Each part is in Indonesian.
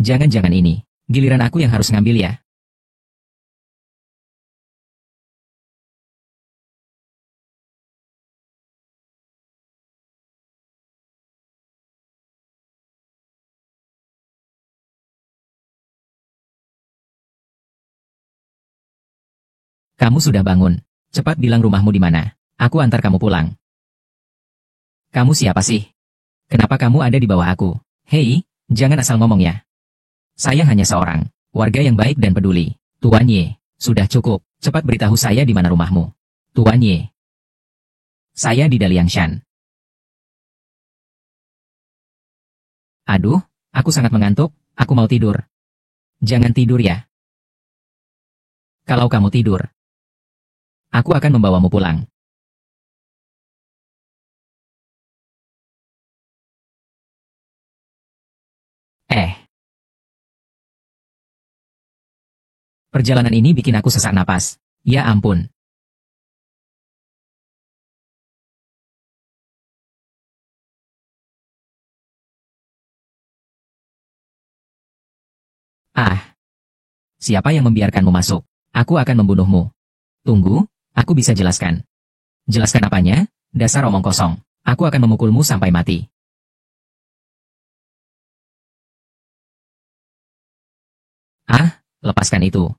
Jangan-jangan ini. Giliran aku yang harus ngambil ya. Kamu sudah bangun. Cepat bilang rumahmu di mana. Aku antar kamu pulang. Kamu siapa sih? Kenapa kamu ada di bawah aku? Hei, jangan asal ngomong ya. Saya hanya seorang warga yang baik dan peduli. Tuan Ye, sudah cukup. Cepat beritahu saya di mana rumahmu. Tuan Ye. Saya di Daliangshan. Aduh, aku sangat mengantuk. Aku mau tidur. Jangan tidur ya. Kalau kamu tidur, aku akan membawamu pulang. Perjalanan ini bikin aku sesak napas. Ya ampun. Ah, siapa yang membiarkanmu masuk? Aku akan membunuhmu. Tunggu, aku bisa jelaskan. Jelaskan apanya? Dasar omong kosong. Aku akan memukulmu sampai mati. Ah, lepaskan itu.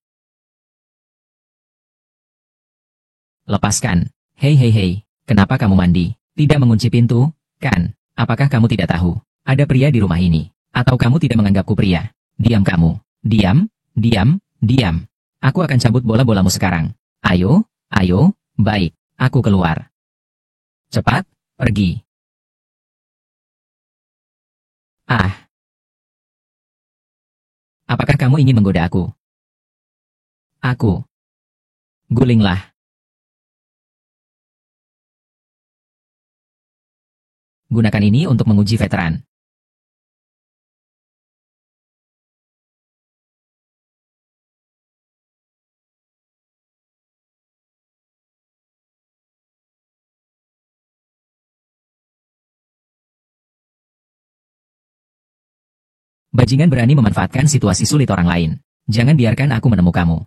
Lepaskan. Hei hei hei, kenapa kamu mandi? Tidak mengunci pintu, kan? Apakah kamu tidak tahu? Ada pria di rumah ini. Atau kamu tidak menganggapku pria? Diam kamu. Diam, diam, diam. Aku akan cabut bola-bolamu sekarang. Ayo, ayo, baik. Aku keluar. Cepat, pergi. Ah, apakah kamu ingin menggoda aku? Aku. Gulinglah. Gunakan ini untuk menguji veteran. Bajingan berani memanfaatkan situasi sulit orang lain. Jangan biarkan aku menemukanmu.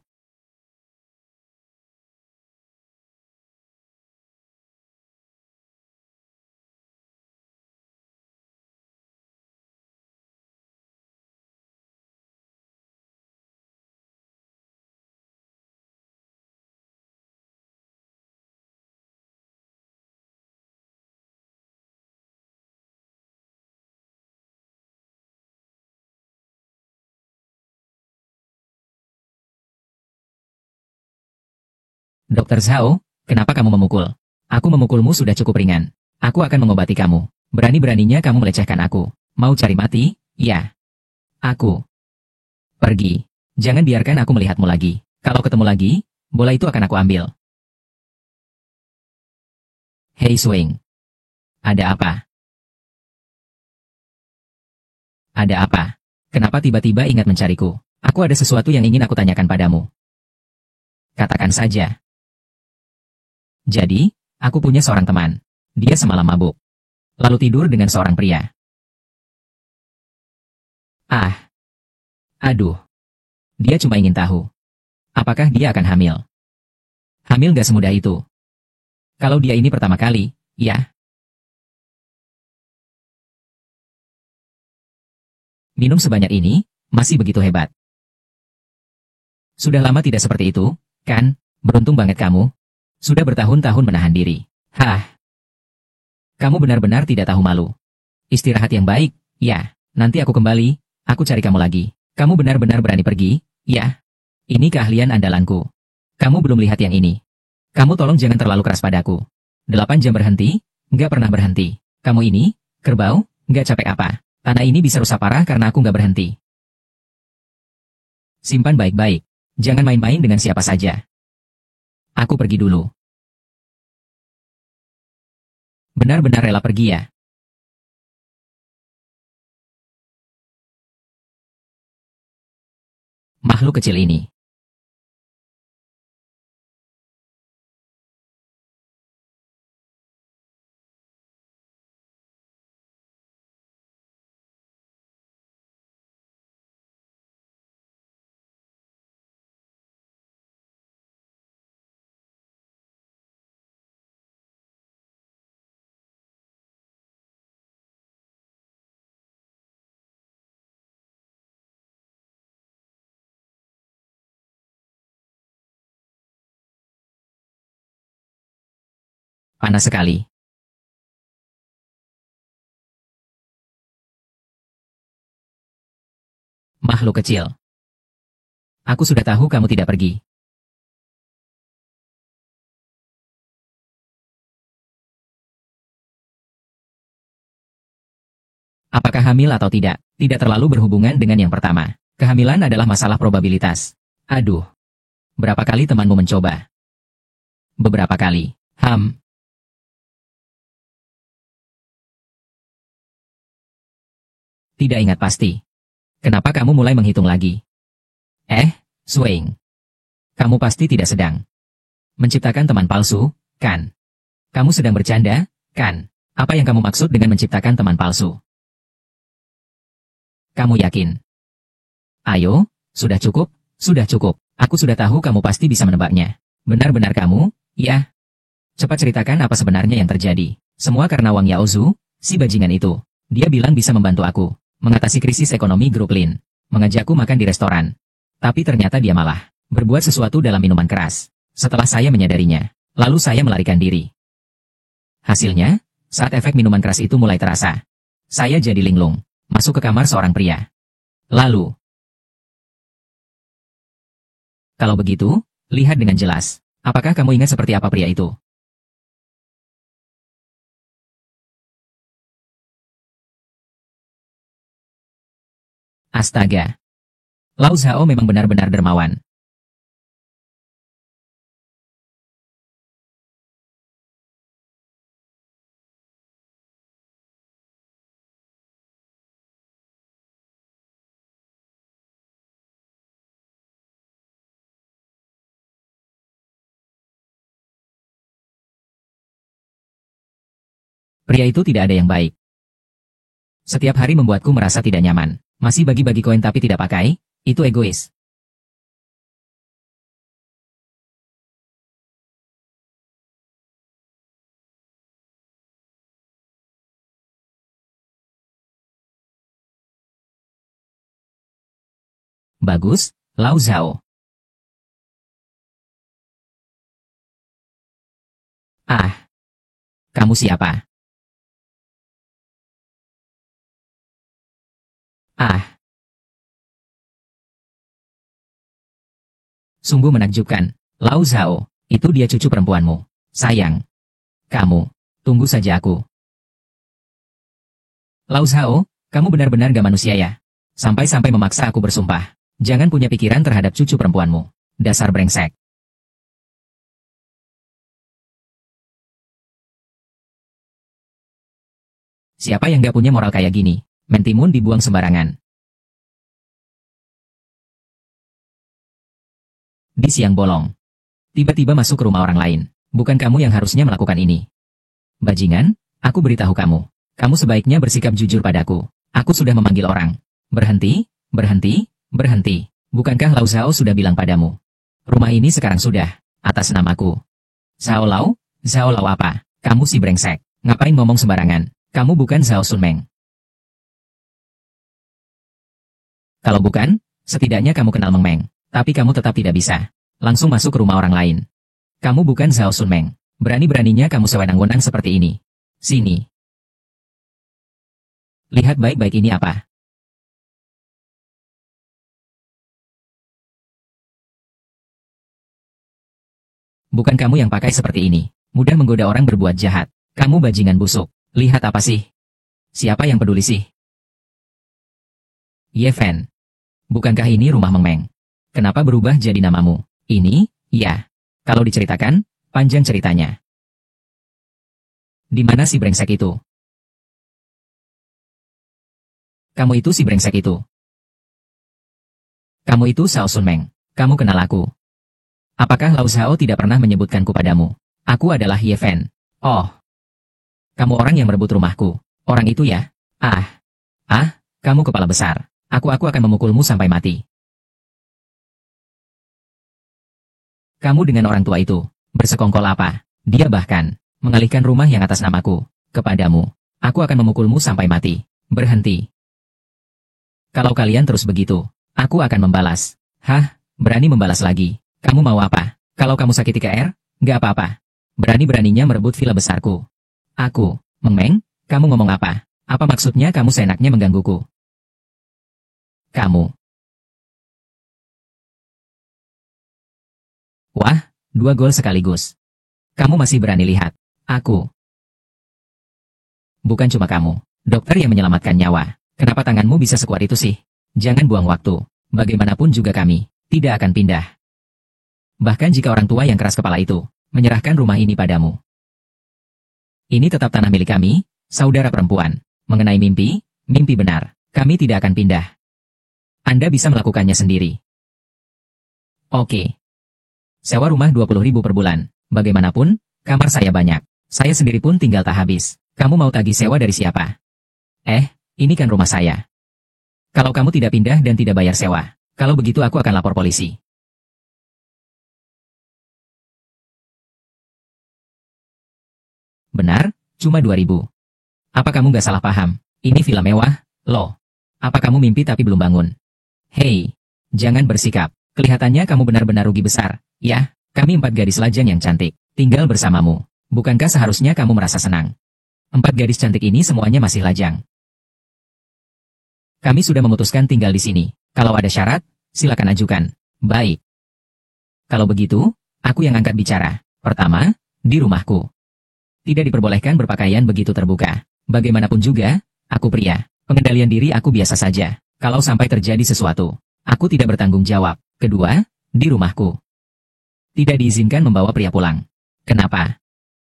Dokter Zhao, kenapa kamu memukul? Aku memukulmu sudah cukup ringan. Aku akan mengobati kamu. Berani-beraninya kamu melecehkan aku. Mau cari mati? Ya. Aku. Pergi. Jangan biarkan aku melihatmu lagi. Kalau ketemu lagi, bola itu akan aku ambil. Hei Swing. Ada apa? Ada apa? Kenapa tiba-tiba ingat mencariku? Aku ada sesuatu yang ingin aku tanyakan padamu. Katakan saja. Jadi, aku punya seorang teman. Dia semalam mabuk. Lalu tidur dengan seorang pria. Ah, aduh. Dia cuma ingin tahu. Apakah dia akan hamil? Hamil gak semudah itu. Kalau dia ini pertama kali, ya. Minum sebanyak ini, masih begitu hebat. Sudah lama tidak seperti itu, kan? Beruntung banget kamu. Sudah bertahun-tahun menahan diri. Hah, kamu benar-benar tidak tahu malu. Istirahat yang baik, ya. Nanti aku kembali, aku cari kamu lagi. Kamu benar-benar berani pergi, ya. Ini keahlian andalanku. Kamu belum lihat yang ini. Kamu tolong jangan terlalu keras padaku. 8 jam berhenti, nggak pernah berhenti. Kamu ini, kerbau, nggak capek apa. Tanah ini bisa rusak parah karena aku nggak berhenti. Simpan baik-baik. Jangan main-main dengan siapa saja. Aku pergi dulu. Benar-benar rela pergi ya. Makhluk kecil ini. panas sekali. Makhluk kecil. Aku sudah tahu kamu tidak pergi. Apakah hamil atau tidak, tidak terlalu berhubungan dengan yang pertama. Kehamilan adalah masalah probabilitas. Aduh. Berapa kali temanmu mencoba? Beberapa kali. Tidak ingat pasti. Kenapa kamu mulai menghitung lagi? Swain. Kamu pasti tidak sedang menciptakan teman palsu, kan? Kamu sedang bercanda, kan? Apa yang kamu maksud dengan menciptakan teman palsu? Kamu yakin? Ayo, sudah cukup, sudah cukup. Aku sudah tahu kamu pasti bisa menebaknya. Benar-benar kamu, ya? Cepat ceritakan apa sebenarnya yang terjadi. Semua karena Wang Yaozu, si bajingan itu. Dia bilang bisa membantu aku mengatasi krisis ekonomi grup Lin. Mengajakku makan di restoran. Tapi ternyata dia malah berbuat sesuatu dalam minuman keras. Setelah saya menyadarinya, lalu saya melarikan diri. Hasilnya, saat efek minuman keras itu mulai terasa, saya jadi linglung, masuk ke kamar seorang pria. Lalu, kalau begitu, lihat dengan jelas. Apakah kamu ingat seperti apa pria itu? Astaga. Lao Zhao memang benar-benar dermawan. Pria itu tidak ada yang baik. Setiap hari membuatku merasa tidak nyaman. Masih bagi-bagi koin tapi tidak pakai, itu egois. Bagus, Lao Zhao. Kamu siapa? Sungguh menakjubkan. Lao Zhao, itu dia cucu perempuanmu. Sayang. Kamu. Tunggu saja aku. Lao Zhao, kamu benar-benar gak manusia ya? Sampai-sampai memaksa aku bersumpah. Jangan punya pikiran terhadap cucu perempuanmu. Dasar brengsek. Siapa yang gak punya moral kayak gini? Mentimun dibuang sembarangan. Di siang bolong. Tiba-tiba masuk ke rumah orang lain. Bukan kamu yang harusnya melakukan ini. Bajingan, aku beritahu kamu. Kamu sebaiknya bersikap jujur padaku. Aku sudah memanggil orang. Berhenti, berhenti, berhenti. Bukankah Lao Zhao sudah bilang padamu? Rumah ini sekarang sudah atas namaku. Zhao Lao apa? Kamu si brengsek. Ngapain ngomong sembarangan? Kamu bukan Zhao Sunmeng. Kalau bukan, setidaknya kamu kenal Meng Meng. Tapi kamu tetap tidak bisa. Langsung masuk ke rumah orang lain. Kamu bukan Zhao Sunmeng. Berani-beraninya kamu sewenang-wenang seperti ini. Sini. Lihat baik-baik ini apa. Bukan kamu yang pakai seperti ini. Mudah menggoda orang berbuat jahat. Kamu bajingan busuk. Lihat apa sih? Siapa yang peduli sih? Ye Fen. Bukankah ini rumah Meng Meng? Kenapa berubah jadi namamu? Ini, ya. Kalau diceritakan, panjang ceritanya. Di mana si brengsek itu? Kamu itu si brengsek itu. Kamu itu Zhao Sunmeng. Kamu kenal aku. Apakah Lao Zhao tidak pernah menyebutkanku padamu? Aku adalah Ye Fen. Oh. Kamu orang yang merebut rumahku. Orang itu ya? Kamu kepala besar. Aku akan memukulmu sampai mati. Kamu dengan orang tua itu, bersekongkol apa? Dia bahkan mengalihkan rumah yang atas namaku kepadamu. Aku akan memukulmu sampai mati. Berhenti. Kalau kalian terus begitu, aku akan membalas. Berani membalas lagi. Kamu mau apa? Kalau kamu sakiti KR, gak apa-apa. Berani-beraninya merebut villa besarku. Aku, Meng Meng, kamu ngomong apa? Apa maksudnya kamu seenaknya menggangguku? Kamu. Wah, 2 gol sekaligus. Kamu masih berani lihat. Aku. Bukan cuma kamu. Dokter yang menyelamatkan nyawa. Kenapa tanganmu bisa sekuat itu sih? Jangan buang waktu. Bagaimanapun juga kami tidak akan pindah. Bahkan jika orang tua yang keras kepala itu menyerahkan rumah ini padamu. Ini tetap tanah milik kami, saudara perempuan. Mengenai mimpi, mimpi benar. Kami tidak akan pindah. Anda bisa melakukannya sendiri. Oke. Sewa rumah 20.000 per bulan. Bagaimanapun, kamar saya banyak. Saya sendiri pun tinggal tak habis. Kamu mau tagih sewa dari siapa? Ini kan rumah saya. Kalau kamu tidak pindah dan tidak bayar sewa, kalau begitu aku akan lapor polisi. Benar, cuma 2.000. Apa kamu gak salah paham? Ini villa mewah, loh. Apa kamu mimpi tapi belum bangun? Hei, jangan bersikap. Kelihatannya kamu benar-benar rugi besar. Ya, kami 4 gadis lajang yang cantik, tinggal bersamamu. Bukankah seharusnya kamu merasa senang? 4 gadis cantik ini semuanya masih lajang. Kami sudah memutuskan tinggal di sini. Kalau ada syarat, silakan ajukan. Baik. Kalau begitu, aku yang angkat bicara. Pertama, di rumahku. Tidak diperbolehkan berpakaian begitu terbuka. Bagaimanapun juga, aku pria. Pengendalian diri aku biasa saja. Kalau sampai terjadi sesuatu, aku tidak bertanggung jawab. Kedua, di rumahku. Tidak diizinkan membawa pria pulang. Kenapa?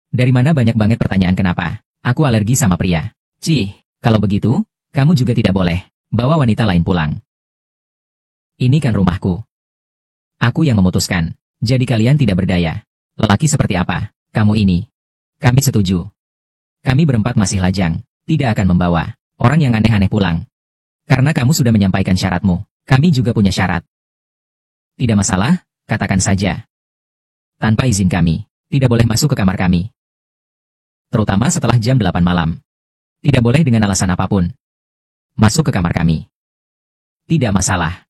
Dari mana banyak banget pertanyaan kenapa? Aku alergi sama pria. Cih, kalau begitu, kamu juga tidak boleh bawa wanita lain pulang. Ini kan rumahku. Aku yang memutuskan. Jadi kalian tidak berdaya. Lelaki seperti apa? Kamu ini. Kami setuju. Kami berempat masih lajang. Tidak akan membawa orang yang aneh-aneh pulang. Karena kamu sudah menyampaikan syaratmu. Kami juga punya syarat. Tidak masalah, katakan saja. Tanpa izin kami, tidak boleh masuk ke kamar kami. Terutama setelah jam 8 malam. Tidak boleh dengan alasan apapun. Masuk ke kamar kami. Tidak masalah.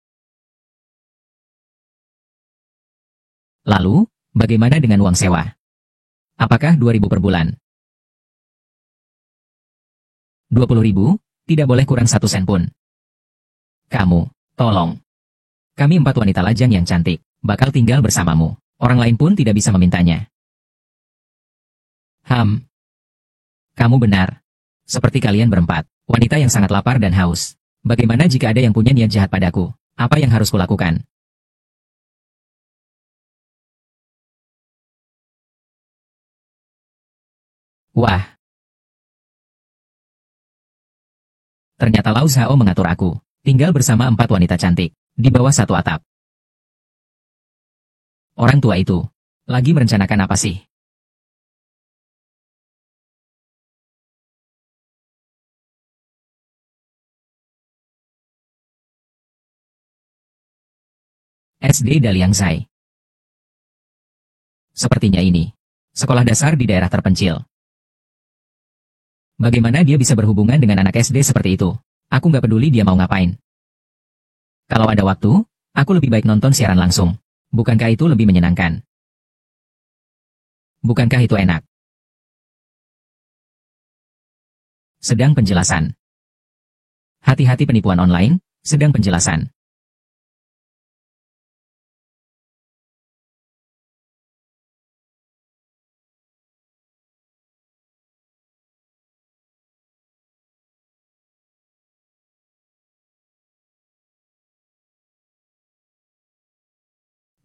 Lalu, bagaimana dengan uang sewa? Apakah 2.000 per bulan? 20.000, tidak boleh kurang 1 sen pun. Kamu, tolong. Kami 4 wanita lajang yang cantik, bakal tinggal bersamamu. Orang lain pun tidak bisa memintanya. Kamu benar. Seperti kalian berempat, wanita yang sangat lapar dan haus. Bagaimana jika ada yang punya niat jahat padaku? Apa yang harus kulakukan? Wah, ternyata Lau Zhao mengatur aku. Tinggal bersama 4 wanita cantik, di bawah satu atap. Orang tua itu, lagi merencanakan apa sih? SD Daliangzai. Sepertinya ini. Sekolah dasar di daerah terpencil. Bagaimana dia bisa berhubungan dengan anak SD seperti itu? Aku nggak peduli dia mau ngapain. Kalau ada waktu, aku lebih baik nonton siaran langsung. Bukankah itu lebih menyenangkan? Bukankah itu enak? Sedang penjelasan. Hati-hati penipuan online, sedang penjelasan.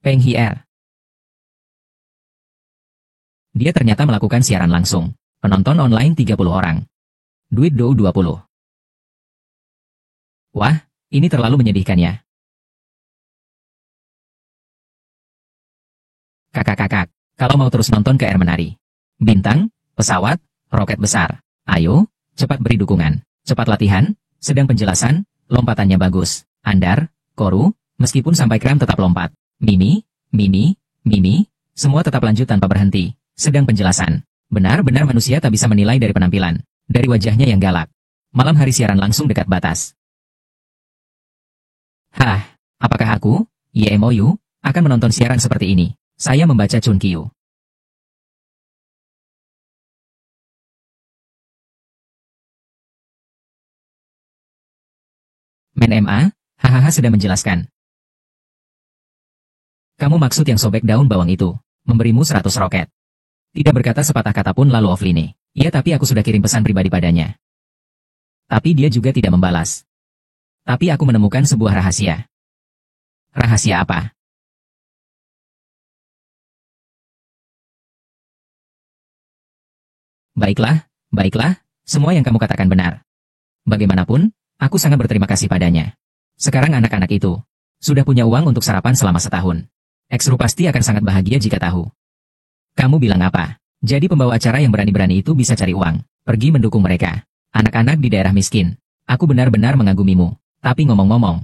Peng Hier. Dia ternyata melakukan siaran langsung. Penonton online 30 orang. Duit Dou 20. Wah, ini terlalu menyedihkan ya. Kakak-kakak, kalau mau terus nonton ke air menari. Bintang, pesawat, roket besar. Ayo, cepat beri dukungan. Cepat latihan, sedang penjelasan, lompatannya bagus. Andar, Koru, meskipun sampai kram tetap lompat. Mimi, Mimi, Mimi, semua tetap lanjut tanpa berhenti. Sedang penjelasan. Benar-benar manusia tak bisa menilai dari penampilan. Dari wajahnya yang galak. Malam hari siaran langsung dekat batas. Hah, apakah aku, YMOU, akan menonton siaran seperti ini? Saya membaca Chun Kyu. Men MA, hahaha sedang menjelaskan. Kamu maksud yang sobek daun bawang itu, memberimu 100 roket. Tidak berkata sepatah kata pun lalu offline. Iya tapi aku sudah kirim pesan pribadi padanya. Tapi dia juga tidak membalas. Tapi aku menemukan sebuah rahasia. Rahasia apa? Baiklah, baiklah, semua yang kamu katakan benar. Bagaimanapun, aku sangat berterima kasih padanya. Sekarang anak-anak itu sudah punya uang untuk sarapan selama setahun. Eksru pasti akan sangat bahagia jika tahu. Kamu bilang apa? Jadi pembawa acara yang berani-berani itu bisa cari uang, pergi mendukung mereka. Anak-anak di daerah miskin. Aku benar-benar mengagumimu. Tapi ngomong-ngomong,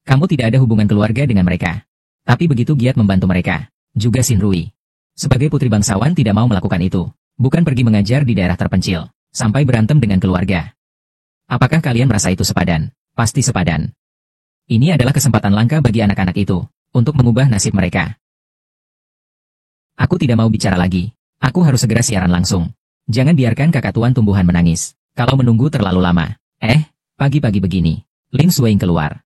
kamu tidak ada hubungan keluarga dengan mereka. Tapi begitu giat membantu mereka. Juga Shinrui. Sebagai putri bangsawan tidak mau melakukan itu. Bukan pergi mengajar di daerah terpencil, sampai berantem dengan keluarga. Apakah kalian merasa itu sepadan? Pasti sepadan. Ini adalah kesempatan langka bagi anak-anak itu, untuk mengubah nasib mereka. Aku tidak mau bicara lagi. Aku harus segera siaran langsung. Jangan biarkan kakak tuan tumbuhan menangis. Kalau menunggu terlalu lama. Pagi-pagi begini. Lin Suing keluar.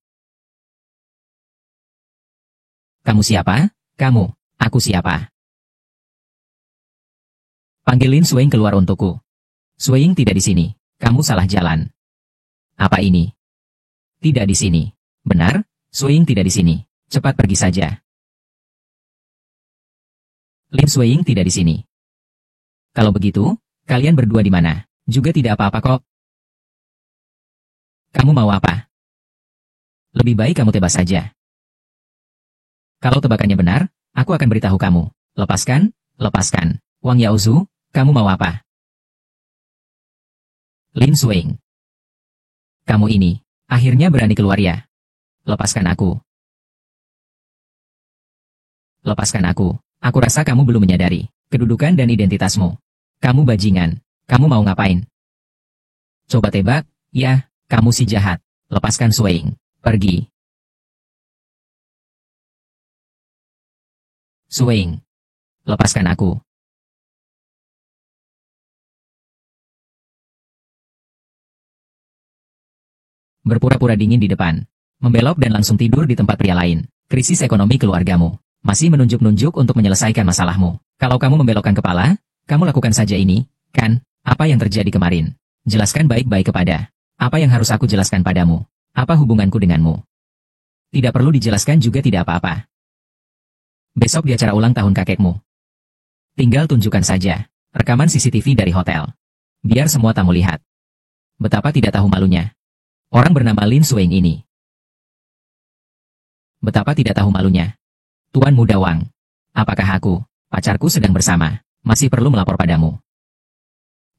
Kamu siapa? Kamu. Aku siapa? Panggil Lin Suing keluar untukku. Suing tidak di sini. Kamu salah jalan. Apa ini? Tidak di sini. Benar, Suing tidak di sini. Cepat pergi saja. Lin Suing tidak di sini. Kalau begitu, kalian berdua di mana? Juga tidak apa-apa kok. Kamu mau apa? Lebih baik kamu tebas saja. Kalau tebakannya benar, aku akan beritahu kamu. Lepaskan, lepaskan. Wang Yaozu, kamu mau apa? Lin Suing. Kamu ini, akhirnya berani keluar ya? Lepaskan aku. Lepaskan aku. Aku rasa kamu belum menyadari kedudukan dan identitasmu. Kamu bajingan. Kamu mau ngapain? Coba tebak, ya, kamu si jahat. Lepaskan Suing. Pergi. Suing. Lepaskan aku. Berpura-pura dingin di depan. Membelok dan langsung tidur di tempat pria lain. Krisis ekonomi keluargamu. Masih menunjuk-nunjuk untuk menyelesaikan masalahmu. Kalau kamu membelokkan kepala, kamu lakukan saja ini, kan? Apa yang terjadi kemarin? Jelaskan baik-baik kepada. Apa yang harus aku jelaskan padamu? Apa hubunganku denganmu? Tidak perlu dijelaskan juga tidak apa-apa. Besok di acara ulang tahun kakekmu. Tinggal tunjukkan saja. Rekaman CCTV dari hotel. Biar semua tamu lihat. Betapa tidak tahu malunya. Orang bernama Lin Suing ini. Betapa tidak tahu malunya. Tuan Muda Wang. Apakah aku, pacarku sedang bersama, masih perlu melapor padamu?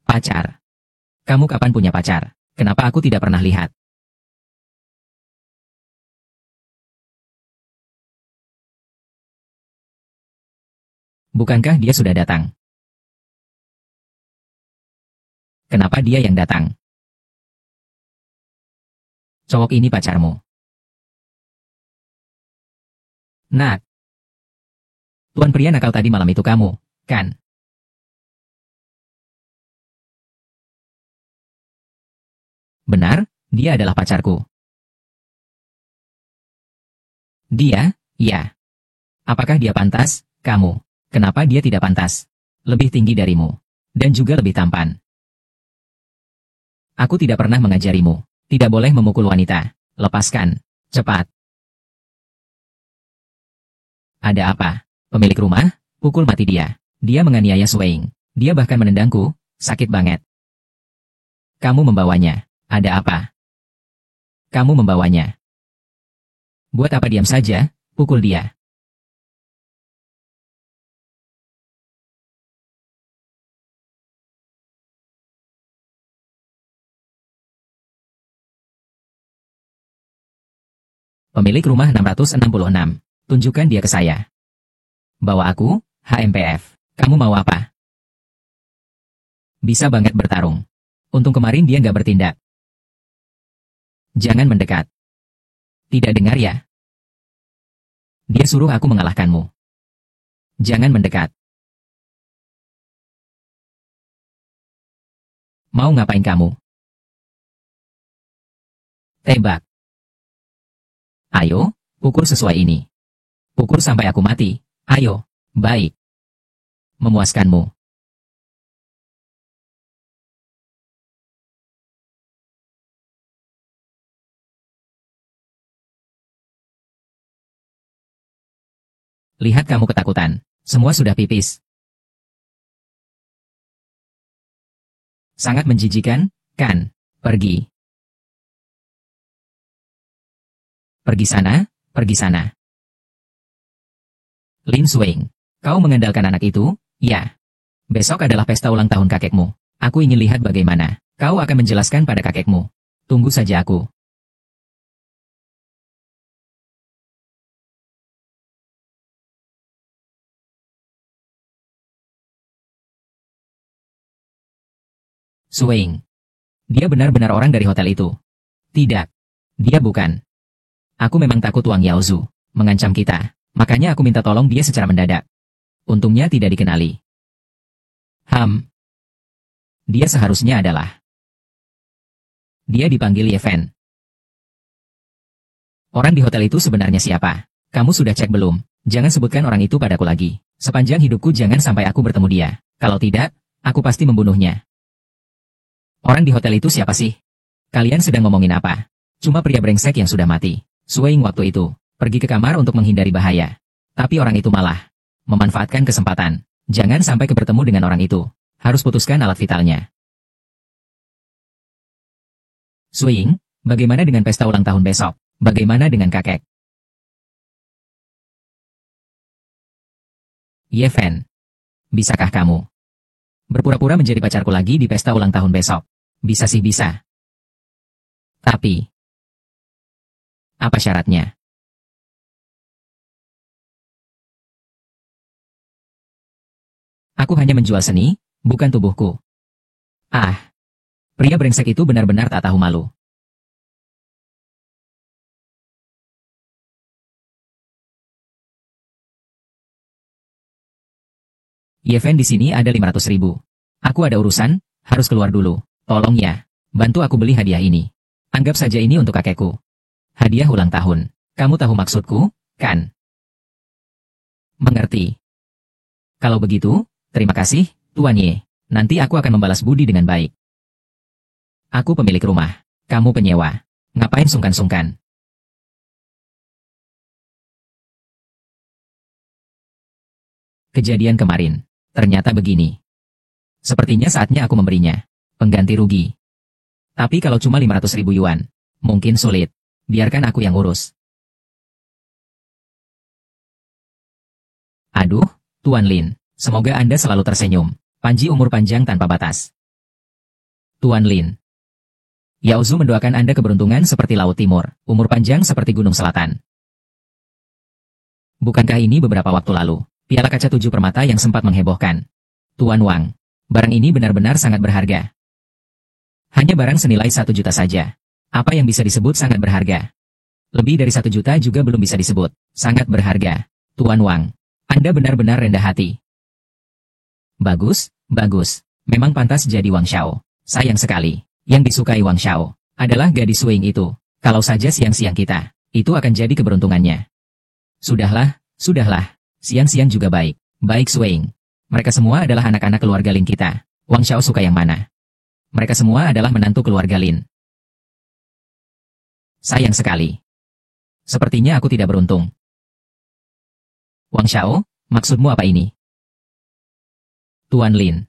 Pacar. Kamu kapan punya pacar? Kenapa aku tidak pernah lihat? Bukankah dia sudah datang? Kenapa dia yang datang? Cowok ini pacarmu. Nak. Tuan pria nakal tadi malam itu kamu, kan? Benar, dia adalah pacarku. Dia, ya. Apakah dia pantas, kamu? Kenapa dia tidak pantas? Lebih tinggi darimu. Dan juga lebih tampan. Aku tidak pernah mengajarimu. Tidak boleh memukul wanita. Lepaskan. Cepat. Ada apa? Pemilik rumah, pukul mati dia. Dia menganiaya Suing. Dia bahkan menendangku, sakit banget. Kamu membawanya. Ada apa? Kamu membawanya. Buat apa diam saja, pukul dia. Pemilik rumah 666. Tunjukkan dia ke saya. Bawa aku, HMPF. Kamu mau apa? Bisa banget bertarung. Untung kemarin dia nggak bertindak. Jangan mendekat. Tidak dengar ya? Dia suruh aku mengalahkanmu. Jangan mendekat. Mau ngapain kamu? Tebak. Ayo, ukur sesuai ini. Ukur sampai aku mati. Ayo. Baik. Memuaskanmu. Lihat kamu ketakutan. Semua sudah pipis. Sangat menjijikan, kan? Pergi. Pergi sana, pergi sana. Lin Suing, kau mengandalkan anak itu? Ya. Besok adalah pesta ulang tahun kakekmu. Aku ingin lihat bagaimana kau akan menjelaskan pada kakekmu. Tunggu saja aku. Suing. Dia benar-benar orang dari hotel itu. Tidak. Dia bukan. Aku memang takut Wang Yaozu mengancam kita. Makanya aku minta tolong dia secara mendadak. Untungnya tidak dikenali. Dia seharusnya adalah. Dia dipanggil Ye Fen. Orang di hotel itu sebenarnya siapa? Kamu sudah cek belum? Jangan sebutkan orang itu padaku lagi. Sepanjang hidupku jangan sampai aku bertemu dia. Kalau tidak, aku pasti membunuhnya. Orang di hotel itu siapa sih? Kalian sedang ngomongin apa? Cuma pria brengsek yang sudah mati. Suing waktu itu pergi ke kamar untuk menghindari bahaya. Tapi orang itu malah memanfaatkan kesempatan. Jangan sampai bertemu dengan orang itu. Harus putuskan alat vitalnya. Suing, bagaimana dengan pesta ulang tahun besok? Bagaimana dengan kakek? Ye Fen, bisakah kamu berpura-pura menjadi pacarku lagi di pesta ulang tahun besok? Bisa sih bisa. Tapi, apa syaratnya? Aku hanya menjual seni, bukan tubuhku. Ah, pria brengsek itu benar-benar tak tahu malu. Yeven di sini ada 500.000. Aku ada urusan, harus keluar dulu. Tolong ya, bantu aku beli hadiah ini. Anggap saja ini untuk kakekku. Hadiah ulang tahun. Kamu tahu maksudku, kan? Mengerti. Kalau begitu, terima kasih, Tuan Ye. Nanti aku akan membalas budi dengan baik. Aku pemilik rumah. Kamu penyewa. Ngapain sungkan-sungkan? Kejadian kemarin. Ternyata begini. Sepertinya saatnya aku memberinya pengganti rugi. Tapi kalau cuma 500.000 yuan, mungkin sulit. Biarkan aku yang urus. Aduh, Tuan Lin. Semoga Anda selalu tersenyum. Panji umur panjang tanpa batas. Tuan Lin. Yaozu mendoakan Anda keberuntungan seperti Laut Timur, umur panjang seperti Gunung Selatan. Bukankah ini beberapa waktu lalu, piala kaca 7 permata yang sempat menghebohkan? Tuan Wang, barang ini benar-benar sangat berharga. Hanya barang senilai 1 juta saja. Apa yang bisa disebut sangat berharga? Lebih dari 1 juta juga belum bisa disebut sangat berharga. Tuan Wang, Anda benar-benar rendah hati. Bagus, bagus. Memang pantas jadi Wang Xiao. Sayang sekali, yang disukai Wang Xiao adalah gadis Suing itu. Kalau saja siang-siang kita, itu akan jadi keberuntungannya. Sudahlah, sudahlah. Siang-siang juga baik. Baik Suing. Mereka semua adalah anak-anak keluarga Lin kita. Wang Xiao suka yang mana? Mereka semua adalah menantu keluarga Lin. Sayang sekali. Sepertinya aku tidak beruntung. Wang Xiao, maksudmu apa ini? Tuan Lin.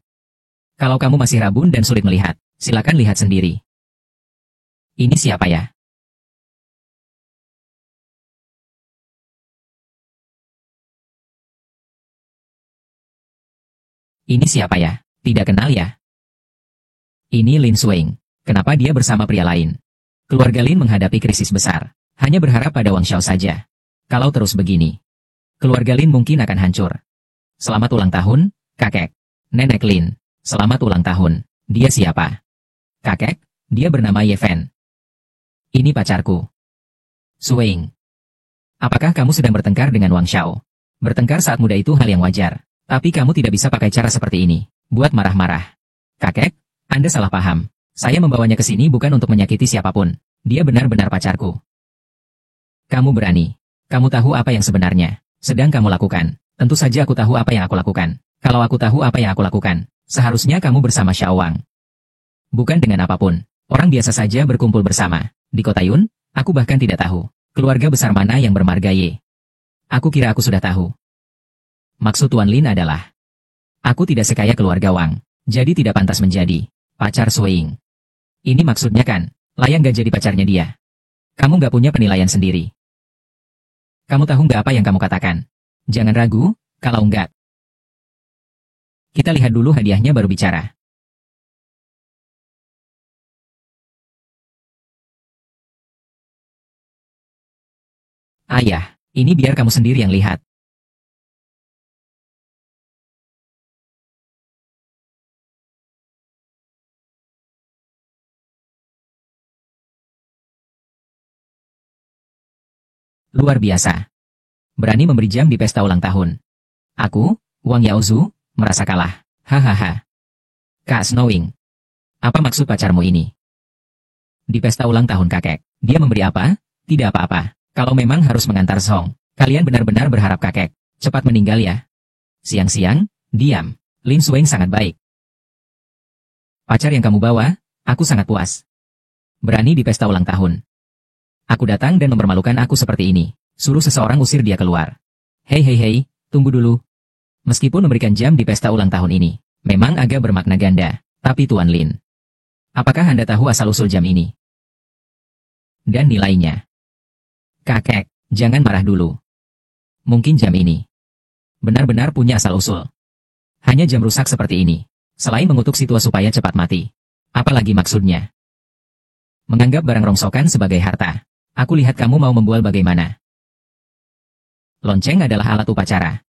Kalau kamu masih rabun dan sulit melihat, silakan lihat sendiri. Ini siapa ya? Ini siapa ya? Tidak kenal ya? Ini Lin Suing. Kenapa dia bersama pria lain? Keluarga Lin menghadapi krisis besar. Hanya berharap pada Wang Xiao saja. Kalau terus begini, keluarga Lin mungkin akan hancur. Selamat ulang tahun, kakek. Nenek Lin. Selamat ulang tahun. Dia siapa? Kakek, dia bernama Ye Fen. Ini pacarku. Suing. Apakah kamu sedang bertengkar dengan Wang Xiao? Bertengkar saat muda itu hal yang wajar. Tapi kamu tidak bisa pakai cara seperti ini. Buat marah-marah. Kakek, Anda salah paham. Saya membawanya ke sini bukan untuk menyakiti siapapun. Dia benar-benar pacarku. Kamu berani. Kamu tahu apa yang sebenarnya sedang kamu lakukan. Tentu saja aku tahu apa yang aku lakukan. Kalau aku tahu apa yang aku lakukan, seharusnya kamu bersama Xiao Wang. Bukan dengan apapun. Orang biasa saja berkumpul bersama. Di kota Yun, aku bahkan tidak tahu keluarga besar mana yang bermarga Ye. Aku kira aku sudah tahu. Maksud Tuan Lin adalah, aku tidak sekaya keluarga Wang, jadi tidak pantas menjadi pacar Sui Ying. Ini maksudnya kan, layak gak jadi pacarnya dia. Kamu gak punya penilaian sendiri. Kamu tahu nggak apa yang kamu katakan? Jangan ragu, kalau enggak. Kita lihat dulu hadiahnya baru bicara. Ayah, ini biar kamu sendiri yang lihat. Luar biasa. Berani memberi jam di pesta ulang tahun. Aku, Wang Yaozu, merasa kalah. Hahaha. Kak Snowing. Apa maksud pacarmu ini? Di pesta ulang tahun kakek, dia memberi apa? Tidak apa-apa. Kalau memang harus mengantar Song, kalian benar-benar berharap kakek cepat meninggal ya. Siang-siang, diam. Lin Sueng sangat baik. Pacar yang kamu bawa, aku sangat puas. Berani di pesta ulang tahun. Aku datang dan mempermalukan aku seperti ini. Suruh seseorang usir dia keluar. Hei, tunggu dulu. Meskipun memberikan jam di pesta ulang tahun ini, memang agak bermakna ganda. Tapi Tuan Lin, apakah Anda tahu asal-usul jam ini? Dan nilainya? Kakek, jangan marah dulu. Mungkin jam ini benar-benar punya asal-usul. Hanya jam rusak seperti ini. Selain mengutuk si tua supaya cepat mati. Apalagi maksudnya? Menganggap barang rongsokan sebagai harta. Aku lihat kamu mau membual bagaimana. Lonceng adalah alat upacara.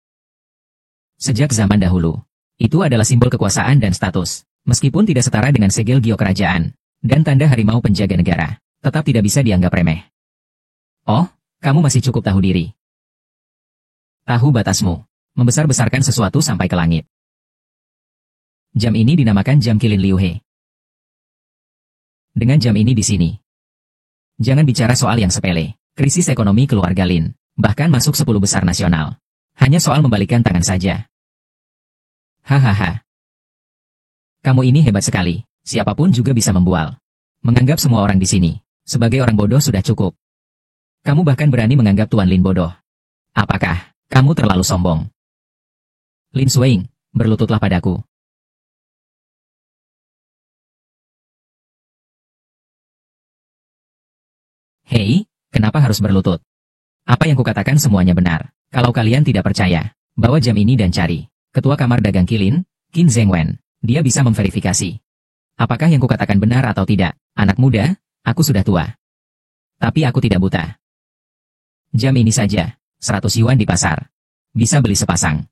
Sejak zaman dahulu, itu adalah simbol kekuasaan dan status. Meskipun tidak setara dengan segel gio kerajaan dan tanda harimau penjaga negara, tetap tidak bisa dianggap remeh. Oh, kamu masih cukup tahu diri. Tahu batasmu. Membesar-besarkan sesuatu sampai ke langit. Jam ini dinamakan jam kilin Liu He. Dengan jam ini di sini, jangan bicara soal yang sepele, krisis ekonomi keluarga Lin, bahkan masuk 10 besar nasional. Hanya soal membalikan tangan saja. Hahaha. Kamu ini hebat sekali, siapapun juga bisa membual. Menganggap semua orang di sini sebagai orang bodoh sudah cukup. Kamu bahkan berani menganggap Tuan Lin bodoh. Apakah kamu terlalu sombong? Lin Sueng, berlututlah padaku. Hei, kenapa harus berlutut? Apa yang kukatakan semuanya benar. Kalau kalian tidak percaya, bawa jam ini dan cari Ketua Kamar Dagang Kilin, Qin Zhengwen. Dia bisa memverifikasi. Apakah yang kukatakan benar atau tidak? Anak muda, aku sudah tua. Tapi aku tidak buta. Jam ini saja, 100 yuan di pasar. Bisa beli sepasang.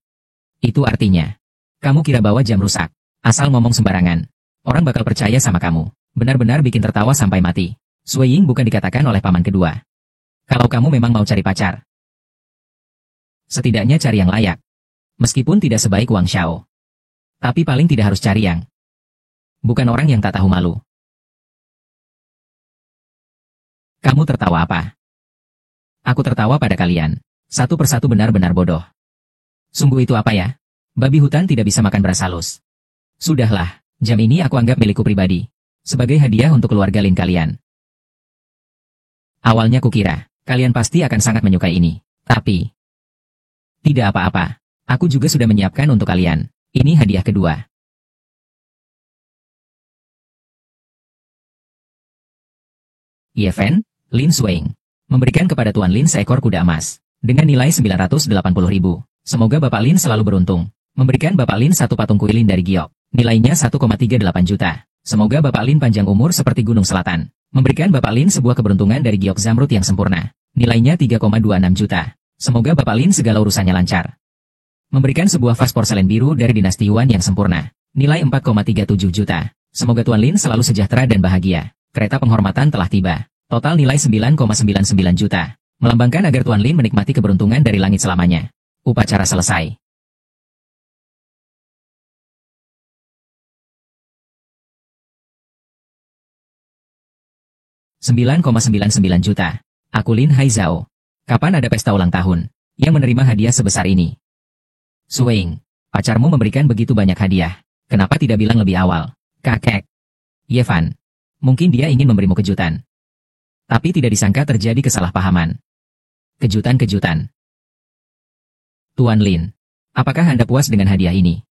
Itu artinya, kamu kira bawa jam rusak. Asal ngomong sembarangan. Orang bakal percaya sama kamu. Benar-benar bikin tertawa sampai mati. Sui Ying bukan dikatakan oleh paman kedua. Kalau kamu memang mau cari pacar, setidaknya cari yang layak. Meskipun tidak sebaik Wang Xiao. Tapi paling tidak harus cari yang bukan orang yang tak tahu malu. Kamu tertawa apa? Aku tertawa pada kalian. Satu persatu benar-benar bodoh. Sungguh itu apa ya? Babi hutan tidak bisa makan beras halus. Sudahlah, jam ini aku anggap milikku pribadi. Sebagai hadiah untuk keluarga Lin kalian. Awalnya kukira, kalian pasti akan sangat menyukai ini. Tapi, tidak apa-apa. Aku juga sudah menyiapkan untuk kalian. Ini hadiah kedua. Yeven, Lin Sueng, memberikan kepada Tuan Lin seekor kuda emas. Dengan nilai 980.000. Semoga Bapak Lin selalu beruntung. Memberikan Bapak Lin satu patung kuilin dari giok. Nilainya 1,38 juta. Semoga Bapak Lin panjang umur seperti Gunung Selatan. Memberikan Bapak Lin sebuah keberuntungan dari giok zamrud yang sempurna. Nilainya 3,26 juta. Semoga Bapak Lin segala urusannya lancar. Memberikan sebuah vas porselen biru dari dinasti Yuan yang sempurna. Nilai 4,37 juta. Semoga Tuan Lin selalu sejahtera dan bahagia. Kereta penghormatan telah tiba. Total nilai 9,99 juta. Melambangkan agar Tuan Lin menikmati keberuntungan dari langit selamanya. Upacara selesai. 9,99 juta. Aku Lin Haizhao. Kapan ada pesta ulang tahun yang menerima hadiah sebesar ini? Suing, pacarmu memberikan begitu banyak hadiah. Kenapa tidak bilang lebih awal? Kakek. Yevan, mungkin dia ingin memberimu kejutan. Tapi tidak disangka terjadi kesalahpahaman. Kejutan-kejutan. Tuan Lin, apakah Anda puas dengan hadiah ini?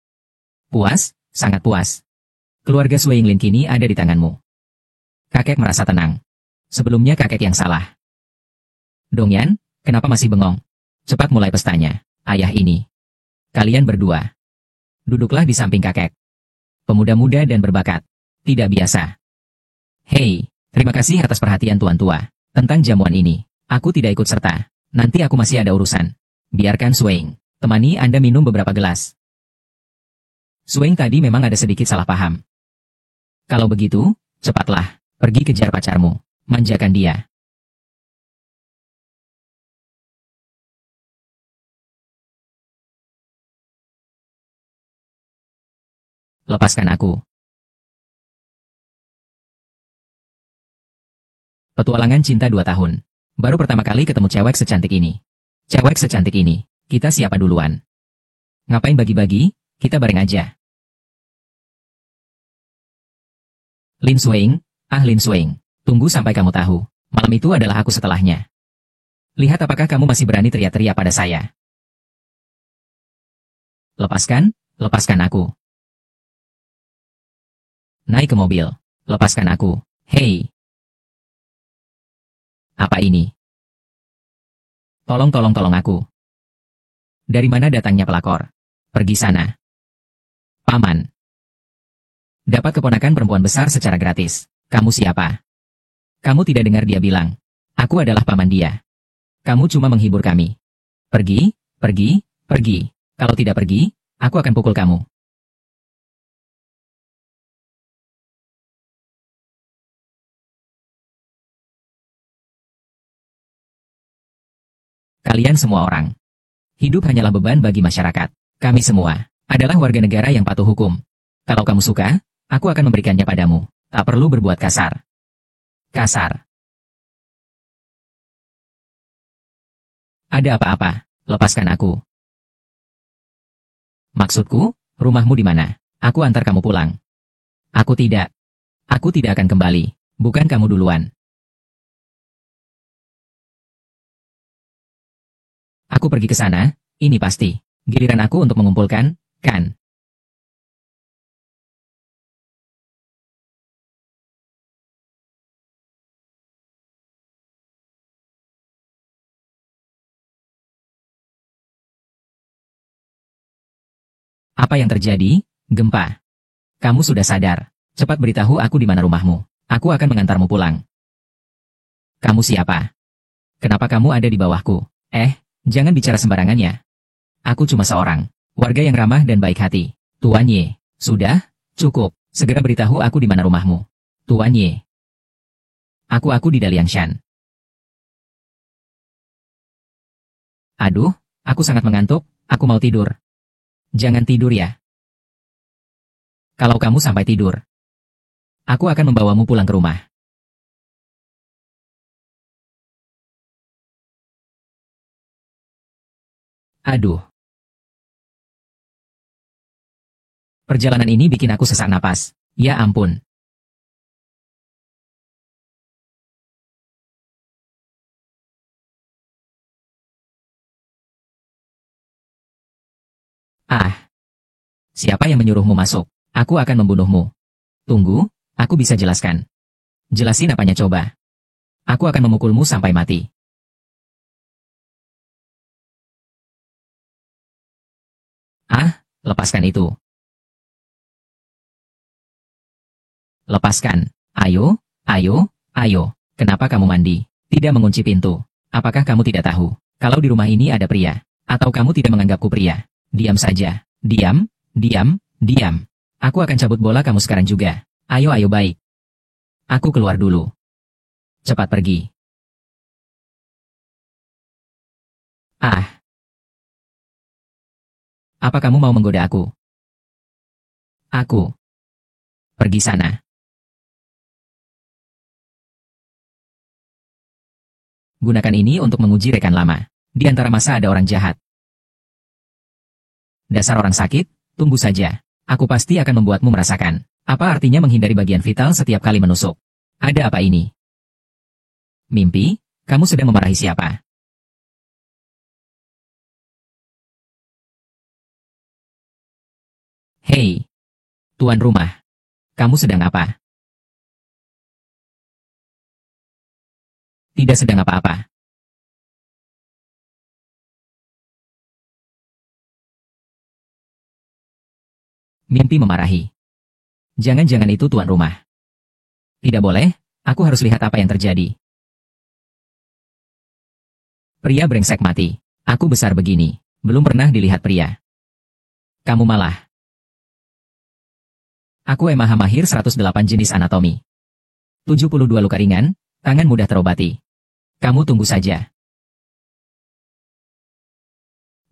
Puas, sangat puas. Keluarga Suing Lin kini ada di tanganmu. Kakek merasa tenang. Sebelumnya kakek yang salah. Dongyan, kenapa masih bengong? Cepat mulai pestanya, ayah ini. Kalian berdua. Duduklah di samping kakek. Pemuda muda dan berbakat. Tidak biasa. Hei, terima kasih atas perhatian tuan tua. Tentang jamuan ini, aku tidak ikut serta. Nanti aku masih ada urusan. Biarkan Suing temani Anda minum beberapa gelas. Suing tadi memang ada sedikit salah paham. Kalau begitu, cepatlah, pergi kejar pacarmu. Manjakan dia. Lepaskan aku. Petualangan cinta 2 tahun. Baru pertama kali ketemu cewek secantik ini. Cewek secantik ini, kita siapa duluan? Ngapain bagi-bagi, kita bareng aja. Lin Suing, Lin Suing, tunggu sampai kamu tahu. Malam itu adalah aku setelahnya. Lihat apakah kamu masih berani teriak-teriak pada saya. Lepaskan, lepaskan aku. Naik ke mobil. Lepaskan aku. Hei. Apa ini? Tolong aku. Dari mana datangnya pelakor? Pergi sana. Paman. Dapat keponakan perempuan besar secara gratis. Kamu siapa? Kamu tidak dengar dia bilang. Aku adalah paman dia. Kamu cuma menghibur kami. Pergi, pergi, pergi. Kalau tidak pergi, aku akan pukul kamu. Kalian semua orang. Hidup hanyalah beban bagi masyarakat. Kami semua adalah warga negara yang patuh hukum. Kalau kamu suka, aku akan memberikannya padamu. Tak perlu berbuat kasar. Kasar. Ada apa-apa? Lepaskan aku. Maksudku, rumahmu di mana? Aku antar kamu pulang. Aku tidak. Aku tidak akan kembali. Bukan kamu duluan. Aku pergi ke sana, ini pasti. Giliran aku untuk mengumpulkan, kan? Apa yang terjadi? Gempa. Kamu sudah sadar. Cepat beritahu aku di mana rumahmu. Aku akan mengantarmu pulang. Kamu siapa? Kenapa kamu ada di bawahku? Jangan bicara sembarangan ya. Aku cuma seorang warga yang ramah dan baik hati. Tuan Ye, sudah, cukup. Segera beritahu aku di mana rumahmu. Tuan Ye. Aku di Daliangshan. Aduh, aku sangat mengantuk, aku mau tidur. Jangan tidur ya. Kalau kamu sampai tidur, aku akan membawamu pulang ke rumah. Aduh. Perjalanan ini bikin aku sesak napas. Ya ampun. Siapa yang menyuruhmu masuk? Aku akan membunuhmu. Tunggu, aku bisa jelaskan. Jelasin apanya coba. Aku akan memukulmu sampai mati. Lepaskan itu. Lepaskan. Ayo, ayo, ayo. Kenapa kamu mandi? Tidak mengunci pintu. Apakah kamu tidak tahu kalau di rumah ini ada pria? Atau kamu tidak menganggapku pria? Diam saja. Diam, diam, diam. Aku akan cabut bola kamu sekarang juga. Ayo, ayo baik. Aku keluar dulu. Cepat pergi. Apa kamu mau menggoda aku? Aku. Pergi sana. Gunakan ini untuk menguji rekan lama. Di antara masa ada orang jahat. Dasar orang sakit, tunggu saja. Aku pasti akan membuatmu merasakan. Apa artinya menghindari bagian vital setiap kali menusuk? Ada apa ini? Mimpi? Kamu sedang memarahi siapa? Hei, tuan rumah. Kamu sedang apa? Tidak sedang apa-apa. Mimpi memarahi. Jangan-jangan itu tuan rumah. Tidak boleh, aku harus lihat apa yang terjadi. Pria brengsek mati. Aku besar begini. Belum pernah dilihat pria. Kamu malah. Aku MH mahir 108 jenis anatomi. 72 luka ringan, tangan mudah terobati. Kamu tunggu saja.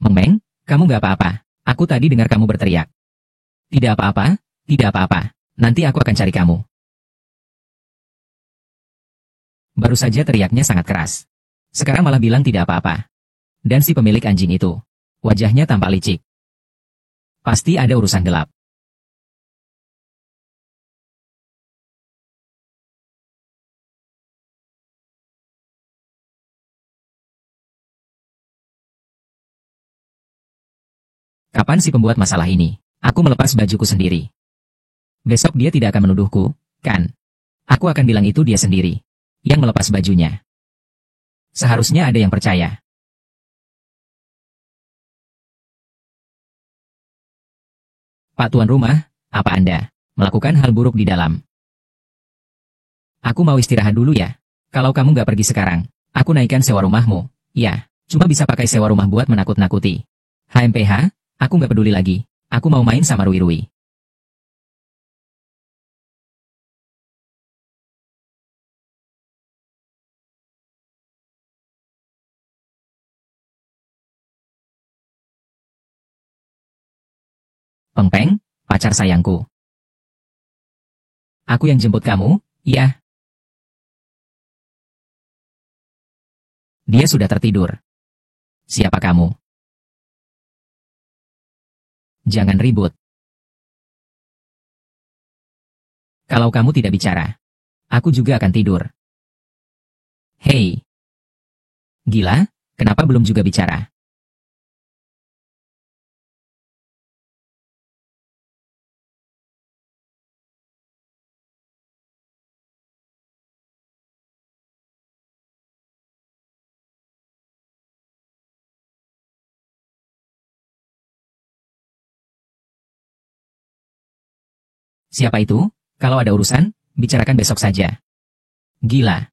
Meng, kamu gak apa-apa. Aku tadi dengar kamu berteriak. Tidak apa-apa, tidak apa-apa. Nanti aku akan cari kamu. Baru saja teriaknya sangat keras. Sekarang malah bilang tidak apa-apa. Dan si pemilik anjing itu. Wajahnya tampak licik. Pasti ada urusan gelap. Kapan si pembuat masalah ini? Aku melepas bajuku sendiri. Besok dia tidak akan menuduhku, kan? Aku akan bilang itu dia sendiri. Yang melepas bajunya. Seharusnya ada yang percaya. Pak tuan rumah, apa Anda melakukan hal buruk di dalam? Aku mau istirahat dulu ya. Kalau kamu gak pergi sekarang, aku naikkan sewa rumahmu. Ya, cuma bisa pakai sewa rumah buat menakut-nakuti. HMPH, aku gak peduli lagi. Aku mau main sama Rui-Rui. Peng, pacar sayangku. Aku yang jemput kamu, iya. Dia sudah tertidur. Siapa kamu? Jangan ribut. Kalau kamu tidak bicara, aku juga akan tidur. Hei. Gila, kenapa belum juga bicara? Siapa itu? Kalau ada urusan, bicarakan besok saja. Gila.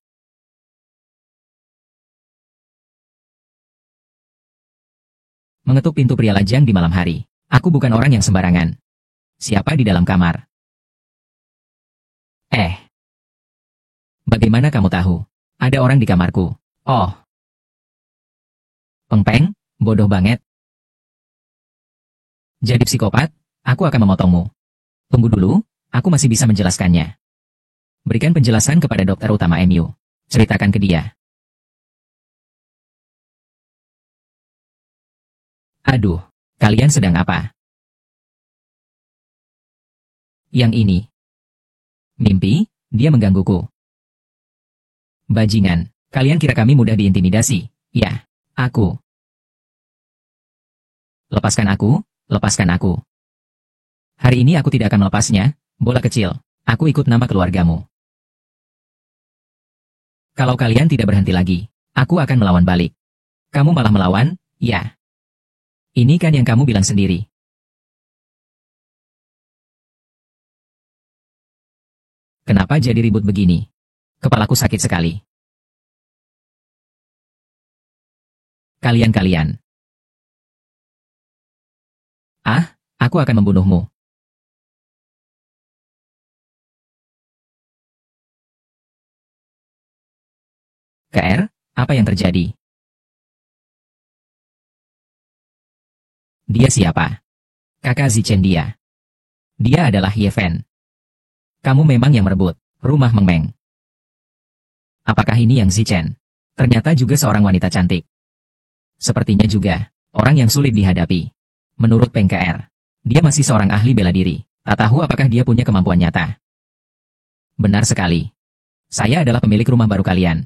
Mengetuk pintu pria lajang di malam hari. Aku bukan orang yang sembarangan. Siapa di dalam kamar? Bagaimana kamu tahu? Ada orang di kamarku. Oh. Peng, bodoh banget. Jadi psikopat, aku akan memotongmu. Tunggu dulu, aku masih bisa menjelaskannya. Berikan penjelasan kepada dokter utama MU. Ceritakan ke dia. Aduh, kalian sedang apa? Yang ini. Mimpi, dia menggangguku. Bajingan, kalian kira kami mudah diintimidasi? Ya, aku. Lepaskan aku, lepaskan aku. Hari ini aku tidak akan melepasnya, bola kecil. Aku ikut nama keluargamu. Kalau kalian tidak berhenti lagi, aku akan melawan balik. Kamu malah melawan, ya. Ini kan yang kamu bilang sendiri. Kenapa jadi ribut begini? Kepalaku sakit sekali. Kalian-kalian. Ah, aku akan membunuhmu. KR, apa yang terjadi? Dia siapa? Kakak Zichen dia. Dia adalah Yeven. Kamu memang yang merebut rumah Meng Meng. Apakah ini yang Zichen? Ternyata juga seorang wanita cantik. Sepertinya juga orang yang sulit dihadapi. Menurut Peng KR, dia masih seorang ahli bela diri. Tak tahu apakah dia punya kemampuan nyata. Benar sekali. Saya adalah pemilik rumah baru kalian.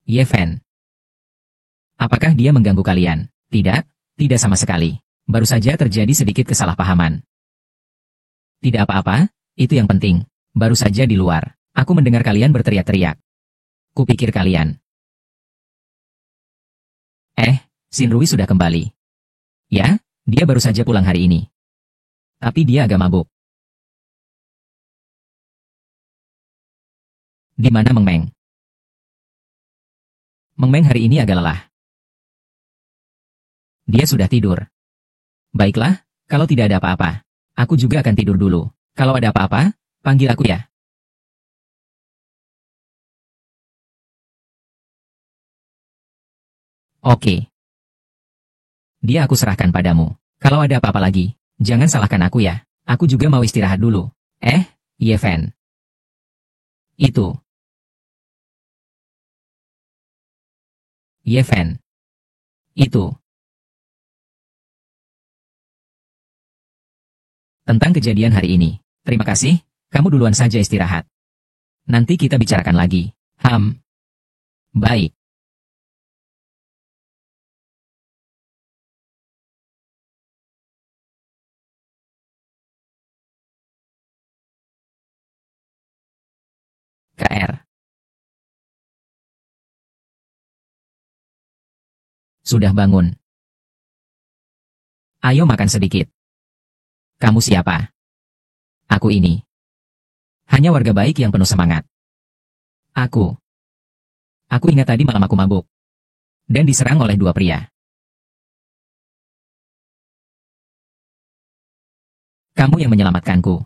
Ye Fen. Apakah dia mengganggu kalian? Tidak, tidak sama sekali. Baru saja terjadi sedikit kesalahpahaman. Tidak apa-apa, itu yang penting. Baru saja di luar, aku mendengar kalian berteriak-teriak. Kupikir kalian. Shinrui sudah kembali. Ya, dia baru saja pulang hari ini. Tapi dia agak mabuk. Di mana Meng Meng? Meng Meng hari ini agak lelah. Dia sudah tidur. Baiklah, kalau tidak ada apa-apa, aku juga akan tidur dulu. Kalau ada apa-apa, panggil aku ya. Oke. Dia aku serahkan padamu. Kalau ada apa-apa lagi, jangan salahkan aku ya. Aku juga mau istirahat dulu. Ye Fen. Itu. Ye Fen. Itu. Tentang kejadian hari ini. Terima kasih, kamu duluan saja istirahat. Nanti kita bicarakan lagi. Baik. KR. Sudah bangun. Ayo makan sedikit. Kamu siapa? Aku ini. Hanya warga baik yang penuh semangat. Aku ingat tadi malam aku mabuk. Dan diserang oleh dua pria. Kamu yang menyelamatkanku.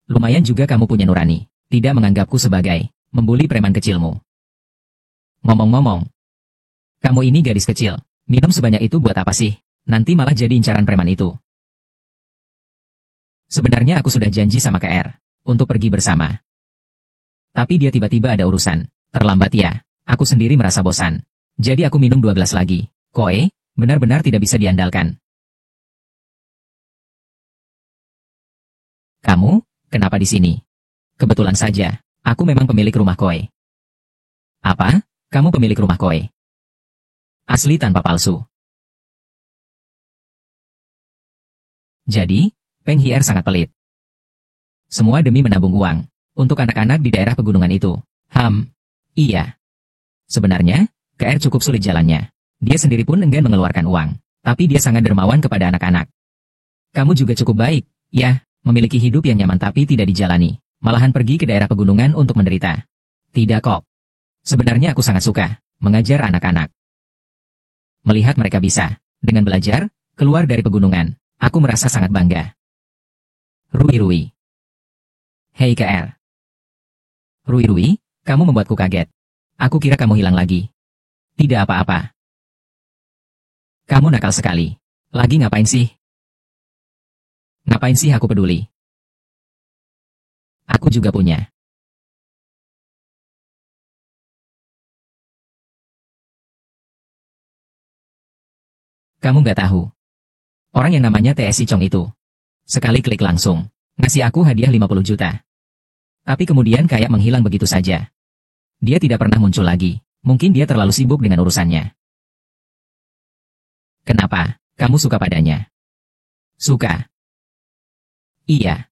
Lumayan juga kamu punya nurani. Tidak menganggapku sebagai membuli preman kecilmu. Ngomong-ngomong, kamu ini gadis kecil. Minum sebanyak itu buat apa sih? Nanti malah jadi incaran preman itu. Sebenarnya aku sudah janji sama KR untuk pergi bersama. Tapi dia tiba-tiba ada urusan. Terlambat ya. Aku sendiri merasa bosan. Jadi aku minum 2 gelas lagi. Koe, benar-benar tidak bisa diandalkan. Kamu, kenapa di sini? Kebetulan saja, aku memang pemilik rumah Koe. Apa? Kamu pemilik rumah Koe? Asli tanpa palsu. Jadi, Peng Hier sangat pelit. Semua demi menabung uang untuk anak-anak di daerah pegunungan itu. Iya. Sebenarnya, KR cukup sulit jalannya. Dia sendiri pun enggan mengeluarkan uang. Tapi dia sangat dermawan kepada anak-anak. Kamu juga cukup baik, ya, memiliki hidup yang nyaman tapi tidak dijalani. Malahan pergi ke daerah pegunungan untuk menderita. Tidak kok. Sebenarnya aku sangat suka mengajar anak-anak. Melihat mereka bisa, dengan belajar, keluar dari pegunungan, aku merasa sangat bangga. Rui. Hei KR. Rui, kamu membuatku kaget. Aku kira kamu hilang lagi. Tidak apa-apa. Kamu nakal sekali. Lagi ngapain sih? Ngapain sih aku peduli? Aku juga punya. Kamu nggak tahu. Orang yang namanya TSI Chong itu. Sekali klik langsung. Ngasih aku hadiah 50 juta. Tapi kemudian kayak menghilang begitu saja. Dia tidak pernah muncul lagi. Mungkin dia terlalu sibuk dengan urusannya. Kenapa? Kamu suka padanya? Suka. Iya.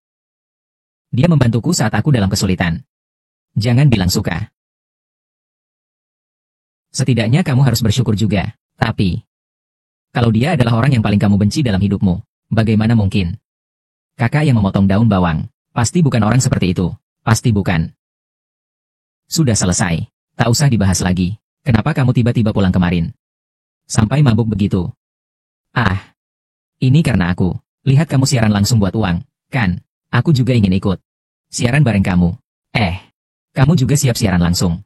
Dia membantuku saat aku dalam kesulitan. Jangan bilang suka. Setidaknya kamu harus bersyukur juga. Tapi, kalau dia adalah orang yang paling kamu benci dalam hidupmu, bagaimana mungkin? Kakak yang memotong daun bawang, pasti bukan orang seperti itu. Pasti bukan. Sudah selesai. Tak usah dibahas lagi. Kenapa kamu tiba-tiba pulang kemarin? Sampai mabuk begitu. Ini karena aku. Lihat kamu siaran langsung buat uang, kan? Aku juga ingin ikut. Siaran bareng kamu. Kamu juga siap siaran langsung.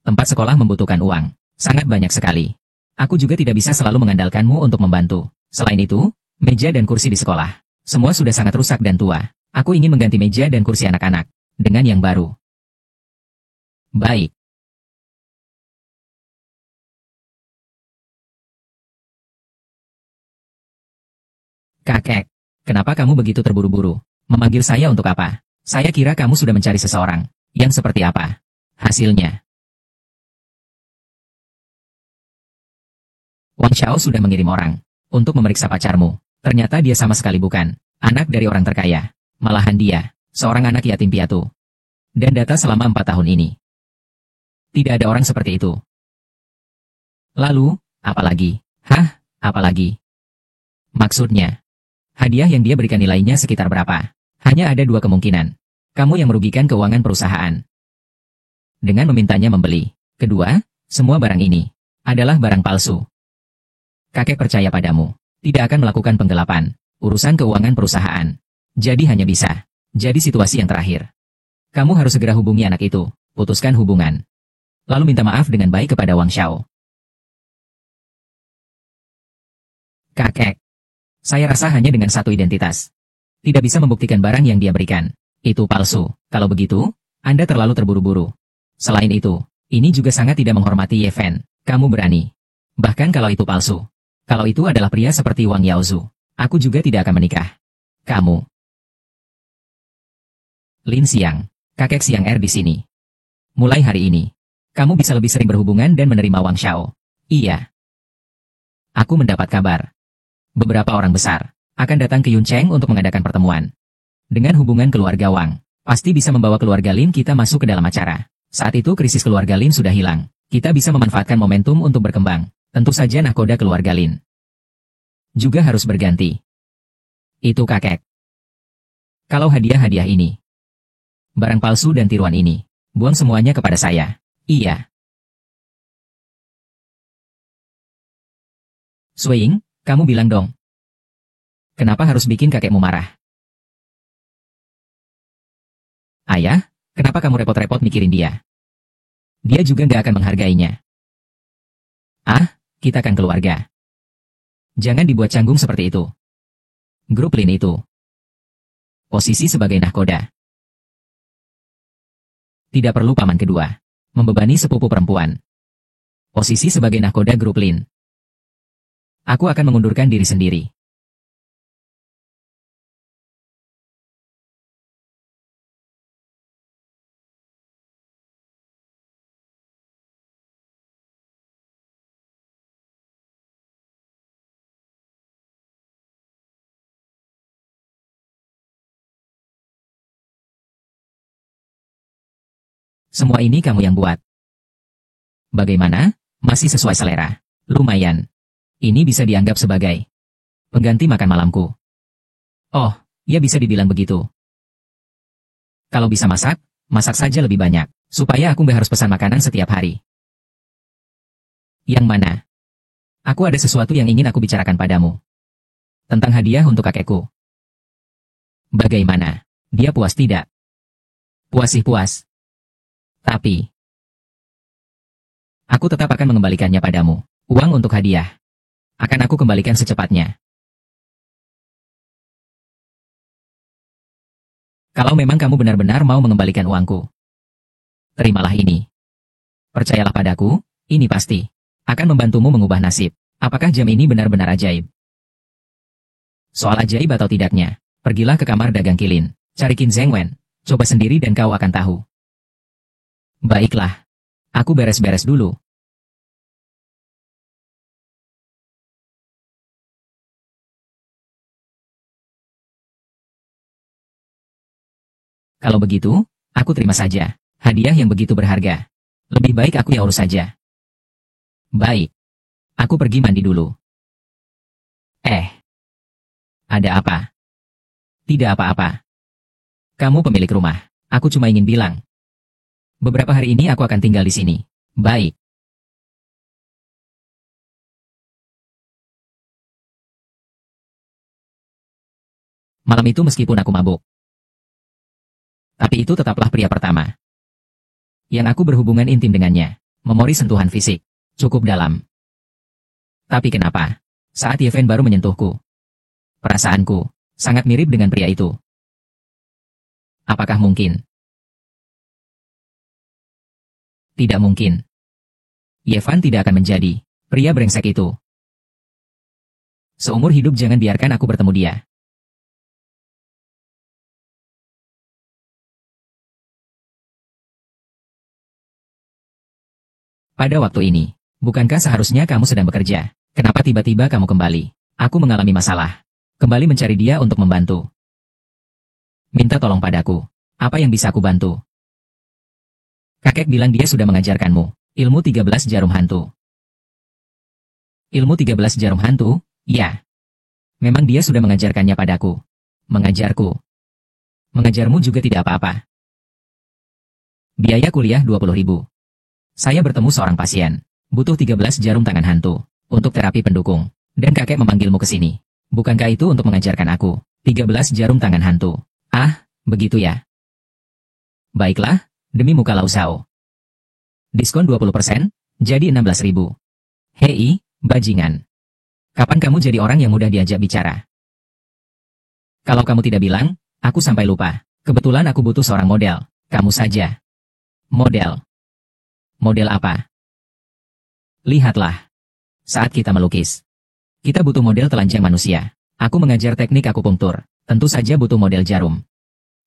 Tempat sekolah membutuhkan uang. Sangat banyak sekali. Aku juga tidak bisa selalu mengandalkanmu untuk membantu. Selain itu, meja dan kursi di sekolah. Semua sudah sangat rusak dan tua. Aku ingin mengganti meja dan kursi anak-anak dengan yang baru. Baik. Kakek, kenapa kamu begitu terburu-buru? Memanggil saya untuk apa? Saya kira kamu sudah mencari seseorang. Yang seperti apa? Hasilnya, Wang Xiao sudah mengirim orang untuk memeriksa pacarmu. Ternyata dia sama sekali bukan anak dari orang terkaya. Malahan dia, seorang anak yatim piatu. Dan data selama 4 tahun ini. Tidak ada orang seperti itu. Lalu, apalagi? Hah? Apalagi? Maksudnya, hadiah yang dia berikan nilainya sekitar berapa? Hanya ada 2 kemungkinan. Kamu yang merugikan keuangan perusahaan dengan memintanya membeli. Kedua, semua barang ini adalah barang palsu. Kakek percaya padamu. Tidak akan melakukan penggelapan urusan keuangan perusahaan. Jadi hanya bisa jadi situasi yang terakhir. Kamu harus segera hubungi anak itu, putuskan hubungan. Lalu minta maaf dengan baik kepada Wang Xiao. Kakek, saya rasa hanya dengan satu identitas. Tidak bisa membuktikan barang yang dia berikan. Itu palsu. Kalau begitu, Anda terlalu terburu-buru. Selain itu, ini juga sangat tidak menghormati Ye Fen. Kamu berani. Bahkan kalau itu palsu. Kalau itu adalah pria seperti Wang Yaozu, aku juga tidak akan menikah. Kamu. Lin Xiang, kakek Xiang Er di sini. Mulai hari ini, kamu bisa lebih sering berhubungan dan menerima Wang Xiao. Iya. Aku mendapat kabar. Beberapa orang besar akan datang ke Yuncheng untuk mengadakan pertemuan. Dengan hubungan keluarga Wang, pasti bisa membawa keluarga Lin kita masuk ke dalam acara. Saat itu krisis keluarga Lin sudah hilang. Kita bisa memanfaatkan momentum untuk berkembang. Tentu saja nahkoda keluarga Lin juga harus berganti. Itu kakek. Kalau hadiah-hadiah ini, barang palsu dan tiruan ini, buang semuanya kepada saya. Iya. Suing, kamu bilang dong. Kenapa harus bikin kakekmu marah? Ayah, kenapa kamu repot-repot mikirin dia? Dia juga nggak akan menghargainya. Ah, kita kan keluarga. Jangan dibuat canggung seperti itu. Grup Lin itu. Posisi sebagai nahkoda. Tidak perlu paman kedua. Membebani sepupu perempuan. Posisi sebagai nahkoda grup Lin. Aku akan mengundurkan diri sendiri. Semua ini kamu yang buat. Bagaimana? Masih sesuai selera. Lumayan. Ini bisa dianggap sebagai pengganti makan malamku. Oh, ya bisa dibilang begitu. Kalau bisa masak, masak saja lebih banyak, supaya aku nggak harus pesan makanan setiap hari. Yang mana? Aku ada sesuatu yang ingin aku bicarakan padamu. Tentang hadiah untuk kakekku. Bagaimana? Dia puas tidak? Puas sih puas. Tapi, aku tetap akan mengembalikannya padamu. Uang untuk hadiah. Akan aku kembalikan secepatnya. Kalau memang kamu benar-benar mau mengembalikan uangku, terimalah ini. Percayalah padaku, ini pasti akan membantumu mengubah nasib. Apakah jam ini benar-benar ajaib? Soal ajaib atau tidaknya, pergilah ke kamar dagang kilin, cari Qin Zhengwen, coba sendiri dan kau akan tahu. Baiklah. Aku beres-beres dulu. Kalau begitu, aku terima saja. Hadiah yang begitu berharga. Lebih baik aku yang urus saja. Baik. Aku pergi mandi dulu. Ada apa? Tidak apa-apa. Kamu pemilik rumah. Aku cuma ingin bilang. Beberapa hari ini aku akan tinggal di sini. Baik. Malam itu meskipun aku mabuk, tapi itu tetaplah pria pertama yang aku berhubungan intim dengannya. Memori sentuhan fisik. Cukup dalam. Tapi kenapa? Saat Yeven baru menyentuhku, perasaanku sangat mirip dengan pria itu. Apakah mungkin? Tidak mungkin. Yevan tidak akan menjadi pria brengsek itu. Seumur hidup jangan biarkan aku bertemu dia. Pada waktu ini, bukankah seharusnya kamu sedang bekerja? Kenapa tiba-tiba kamu kembali? Aku mengalami masalah. Kembali mencari dia untuk membantu. Minta tolong padaku. Apa yang bisa aku bantu? Kakek bilang dia sudah mengajarkanmu ilmu 13 jarum hantu. Ilmu 13 jarum hantu? Ya. Memang dia sudah mengajarkannya padaku. Mengajarku. Mengajarmu juga tidak apa-apa. Biaya kuliah 20.000. Saya bertemu seorang pasien. Butuh 13 jarum tangan hantu. Untuk terapi pendukung. Dan kakek memanggilmu ke sini. Bukankah itu untuk mengajarkan aku 13 jarum tangan hantu? Ah, begitu ya. Baiklah, demi muka Lausao. Diskon 20%, jadi 16.000. Hei, bajingan. Kapan kamu jadi orang yang mudah diajak bicara? Kalau kamu tidak bilang, aku sampai lupa. Kebetulan aku butuh seorang model. Kamu saja. Model. Model apa? Lihatlah. Saat kita melukis, kita butuh model telanjang manusia. Aku mengajar teknik akupunktur. Tentu saja butuh model jarum.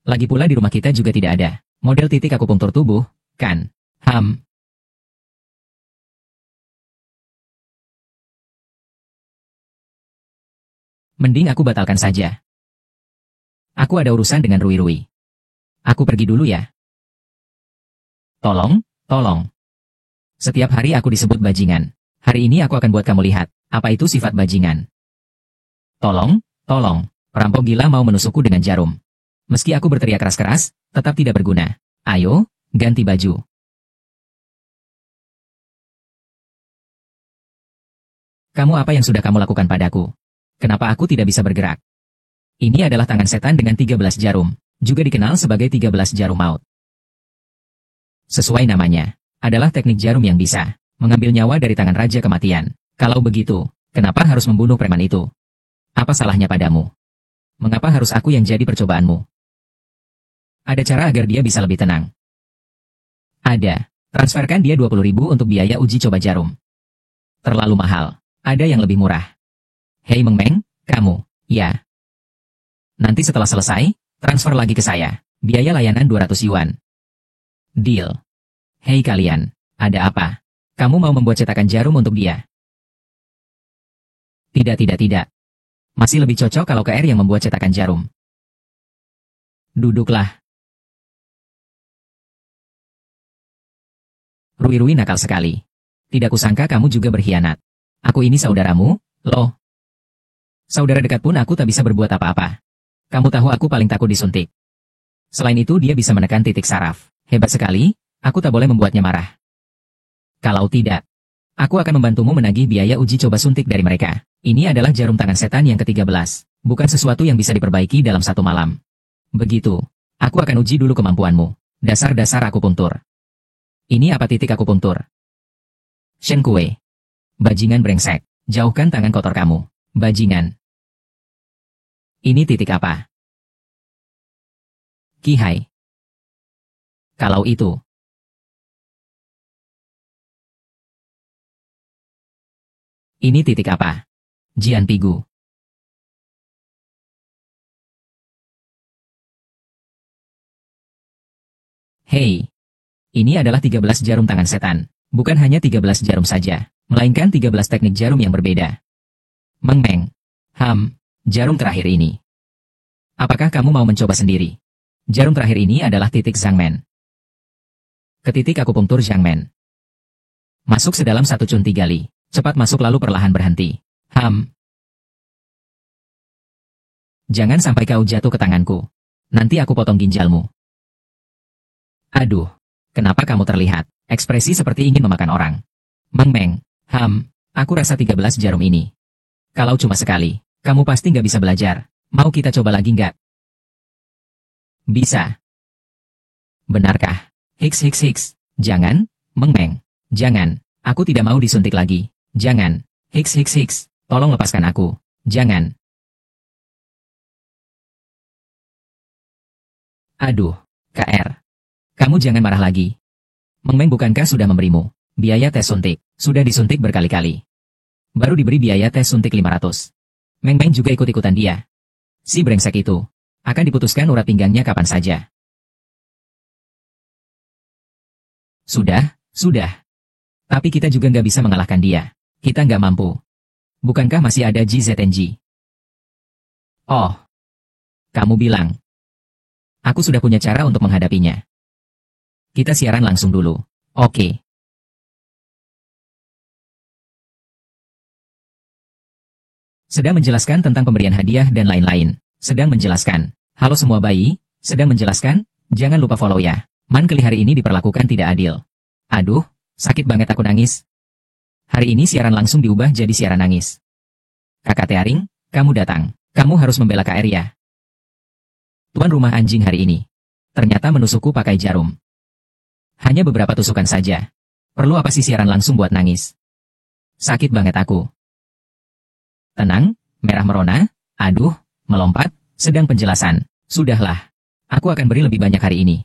Lagi pula di rumah kita juga tidak ada model titik akupunktur tubuh, kan? Mending aku batalkan saja. Aku ada urusan dengan Rui Rui. Aku pergi dulu ya. Tolong, tolong. Setiap hari aku disebut bajingan. Hari ini aku akan buat kamu lihat, apa itu sifat bajingan. Tolong, tolong. Perampok gila mau menusukku dengan jarum. Meski aku berteriak keras-keras, tetap tidak berguna. Ayo, ganti baju. Kamu apa yang sudah kamu lakukan padaku? Kenapa aku tidak bisa bergerak? Ini adalah tangan setan dengan 13 jarum, juga dikenal sebagai 13 jarum maut. Sesuai namanya, adalah teknik jarum yang bisa mengambil nyawa dari tangan Raja Kematian. Kalau begitu, kenapa harus membunuh preman itu? Apa salahnya padamu? Mengapa harus aku yang jadi percobaanmu? Ada cara agar dia bisa lebih tenang. Ada. Transferkan dia 20.000 untuk biaya uji coba jarum. Terlalu mahal. Ada yang lebih murah. Hei Meng Meng, kamu. Ya. Nanti setelah selesai, transfer lagi ke saya. Biaya layanan 200 yuan. Deal. Hei kalian, ada apa? Kamu mau membuat cetakan jarum untuk dia? Tidak. Masih lebih cocok kalau KR yang membuat cetakan jarum. Duduklah. Rui Rui nakal sekali. Tidak kusangka kamu juga berkhianat. Aku ini saudaramu, loh. Saudara dekat pun aku tak bisa berbuat apa-apa. Kamu tahu aku paling takut disuntik. Selain itu dia bisa menekan titik saraf. Hebat sekali, aku tak boleh membuatnya marah. Kalau tidak, aku akan membantumu menagih biaya uji coba suntik dari mereka. Ini adalah jarum tangan setan yang ke-13. Bukan sesuatu yang bisa diperbaiki dalam satu malam. Begitu, aku akan uji dulu kemampuanmu. Dasar-dasar akupunktur. Ini apa titik akupunktur? Shen Kue. Bajingan brengsek. Jauhkan tangan kotor kamu. Bajingan. Ini titik apa? Kihai. Kalau itu. Ini titik apa? Jian Pigu. Hei. Ini adalah 13 jarum tangan setan. Bukan hanya 13 jarum saja, melainkan 13 teknik jarum yang berbeda. Meng Meng. Jarum terakhir ini. Apakah kamu mau mencoba sendiri? Jarum terakhir ini adalah titik Zhangmen. Ke titik akupunktur Zhangmen. Masuk sedalam 1 cun 3 li. Cepat masuk lalu perlahan berhenti. Jangan sampai kau jatuh ke tanganku. Nanti aku potong ginjalmu. Aduh. Kenapa kamu terlihat ekspresi seperti ingin memakan orang? Meng Meng. Aku rasa 13 jarum ini. Kalau cuma sekali, kamu pasti nggak bisa belajar. Mau kita coba lagi nggak? Bisa. Benarkah? Hiks. Jangan, Meng Meng. Jangan. Aku tidak mau disuntik lagi. Jangan. Hiks. Tolong lepaskan aku. Jangan. Aduh, KR. Kamu jangan marah lagi. Meng Meng bukankah sudah memberimu biaya tes suntik? Sudah disuntik berkali-kali. Baru diberi biaya tes suntik 500. Meng Meng juga ikut-ikutan dia. Si brengsek itu akan diputuskan urat pinggangnya kapan saja. Sudah. Tapi kita juga nggak bisa mengalahkan dia. Kita nggak mampu. Bukankah masih ada GZNG? Oh. Kamu bilang. Aku sudah punya cara untuk menghadapinya. Kita siaran langsung dulu. Oke. Sedang menjelaskan tentang pemberian hadiah dan lain-lain. Sedang menjelaskan. Halo semua bayi, sedang menjelaskan, jangan lupa follow ya. Man Keli hari ini diperlakukan tidak adil. Aduh, sakit banget aku nangis. Hari ini siaran langsung diubah jadi siaran nangis. Kakak Tearing, kamu datang. Kamu harus membela KR ya. Tuan rumah anjing hari ini. Ternyata menusukku pakai jarum. Hanya beberapa tusukan saja. Perlu apa sih siaran langsung buat nangis? Sakit banget aku. Tenang, merah merona, aduh, melompat, sedang penjelasan. Sudahlah. Aku akan beri lebih banyak hari ini.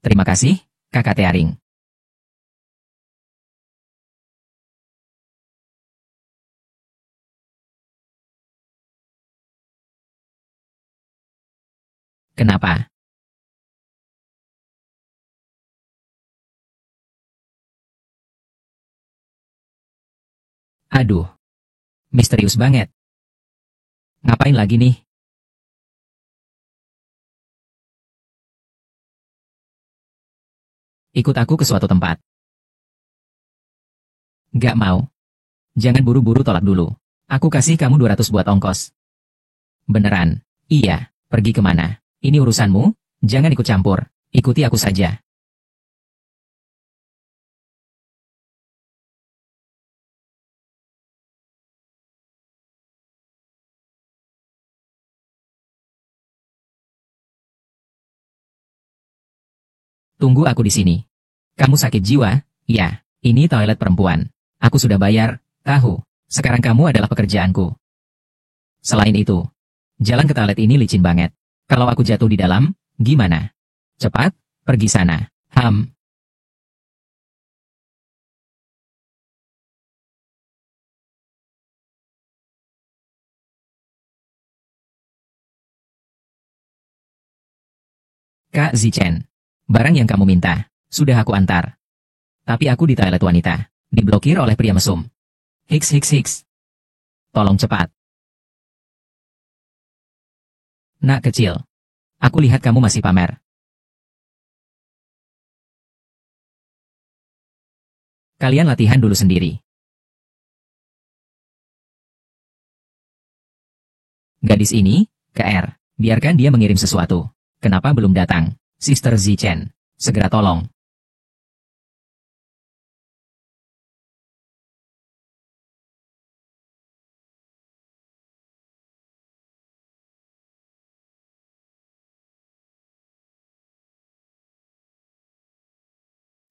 Terima kasih, Kakak Tearing. Kenapa? Aduh. Misterius banget. Ngapain lagi nih? Ikut aku ke suatu tempat. Gak mau. Jangan buru-buru tolak dulu. Aku kasih kamu 200 buat ongkos. Beneran? Iya. Pergi kemana? Ini urusanmu, jangan ikut campur. Ikuti aku saja. Tunggu aku di sini. Kamu sakit jiwa? Ya, ini toilet perempuan. Aku sudah bayar, tahu. Sekarang kamu adalah pekerjaanku. Selain itu, jalan ke toilet ini licin banget. Kalau aku jatuh di dalam, gimana? Cepat, pergi sana. Kak Zichen. Barang yang kamu minta, sudah aku antar. Tapi aku di toilet wanita, diblokir oleh pria mesum. Hiks. Tolong cepat. Nak kecil. Aku lihat kamu masih pamer. Kalian latihan dulu sendiri. Gadis ini, KR, biarkan dia mengirim sesuatu. Kenapa belum datang? Sister Zichen, segera tolong.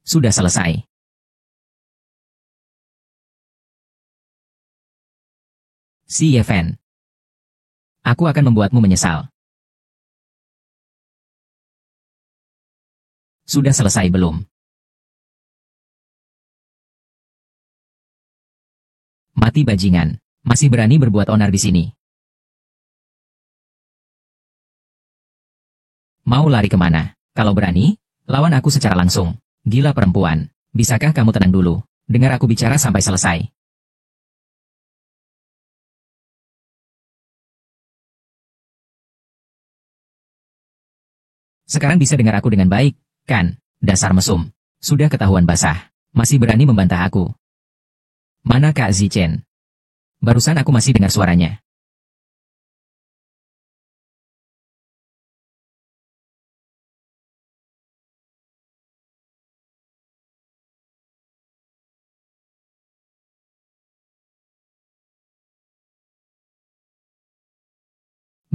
Sudah selesai. Si Yeven. Aku akan membuatmu menyesal. Sudah selesai belum? Mati bajingan. Masih berani berbuat onar di sini. Mau lari kemana? Kalau berani, lawan aku secara langsung. Gila perempuan. Bisakah kamu tenang dulu? Dengar aku bicara sampai selesai. Sekarang bisa dengar aku dengan baik, kan? Dasar mesum. Sudah ketahuan basah. Masih berani membantah aku. Mana Kak Zichen? Barusan aku masih dengar suaranya.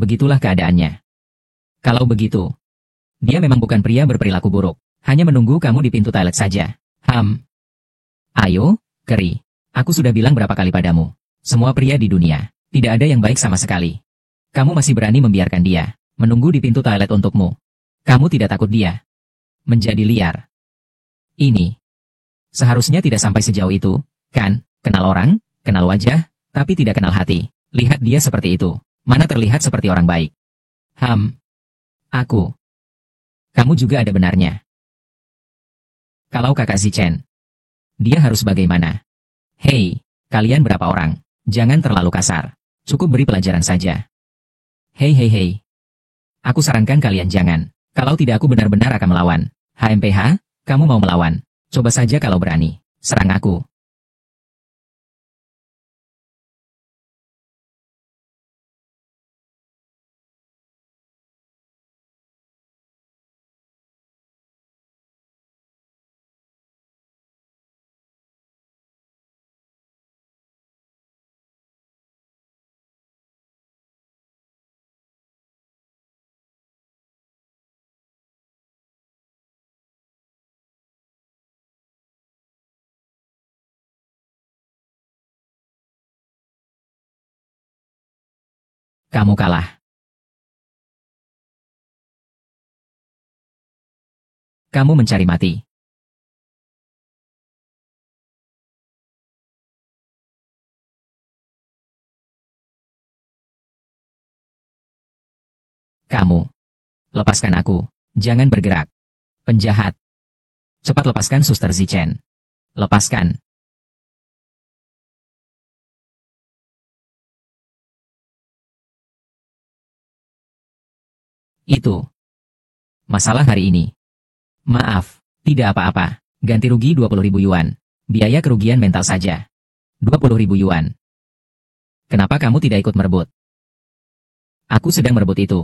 Begitulah keadaannya. Kalau begitu, dia memang bukan pria berperilaku buruk. Hanya menunggu kamu di pintu toilet saja. Ayo, Keri. Aku sudah bilang berapa kali padamu. Semua pria di dunia, tidak ada yang baik sama sekali. Kamu masih berani membiarkan dia menunggu di pintu toilet untukmu. Kamu tidak takut dia menjadi liar? Ini seharusnya tidak sampai sejauh itu, kan? Kenal orang, kenal wajah, tapi tidak kenal hati. Lihat dia seperti itu. Mana terlihat seperti orang baik. Aku. Kamu juga ada benarnya. Kalau kakak Zichen, dia harus bagaimana? Hei, kalian berapa orang? Jangan terlalu kasar. Cukup beri pelajaran saja. Hei. Aku sarankan kalian jangan. Kalau tidak aku benar-benar akan melawan. HMPH, kamu mau melawan? Coba saja kalau berani. Serang aku. Kamu kalah. Kamu mencari mati. Kamu. Lepaskan aku. Jangan bergerak. Penjahat. Cepat lepaskan Suster Zichen. Lepaskan. Itu. Masalah hari ini. Maaf, tidak apa-apa. Ganti rugi 20.000 yuan. Biaya kerugian mental saja. 20.000 yuan. Kenapa kamu tidak ikut merebut? Aku sedang merebut itu.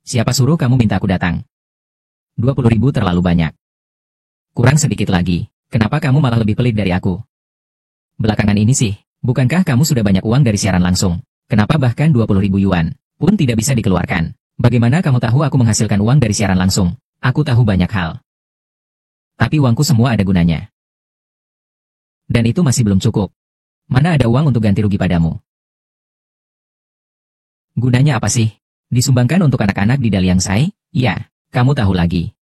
Siapa suruh kamu minta aku datang? 20.000 terlalu banyak. Kurang sedikit lagi. Kenapa kamu malah lebih pelit dari aku? Belakangan ini sih, bukankah kamu sudah banyak uang dari siaran langsung? Kenapa bahkan 20.000 yuan pun tidak bisa dikeluarkan? Bagaimana kamu tahu aku menghasilkan uang dari siaran langsung? Aku tahu banyak hal. Tapi uangku semua ada gunanya. Dan itu masih belum cukup. Mana ada uang untuk ganti rugi padamu? Gunanya apa sih? Disumbangkan untuk anak-anak di Daliangsai? Ya, kamu tahu lagi.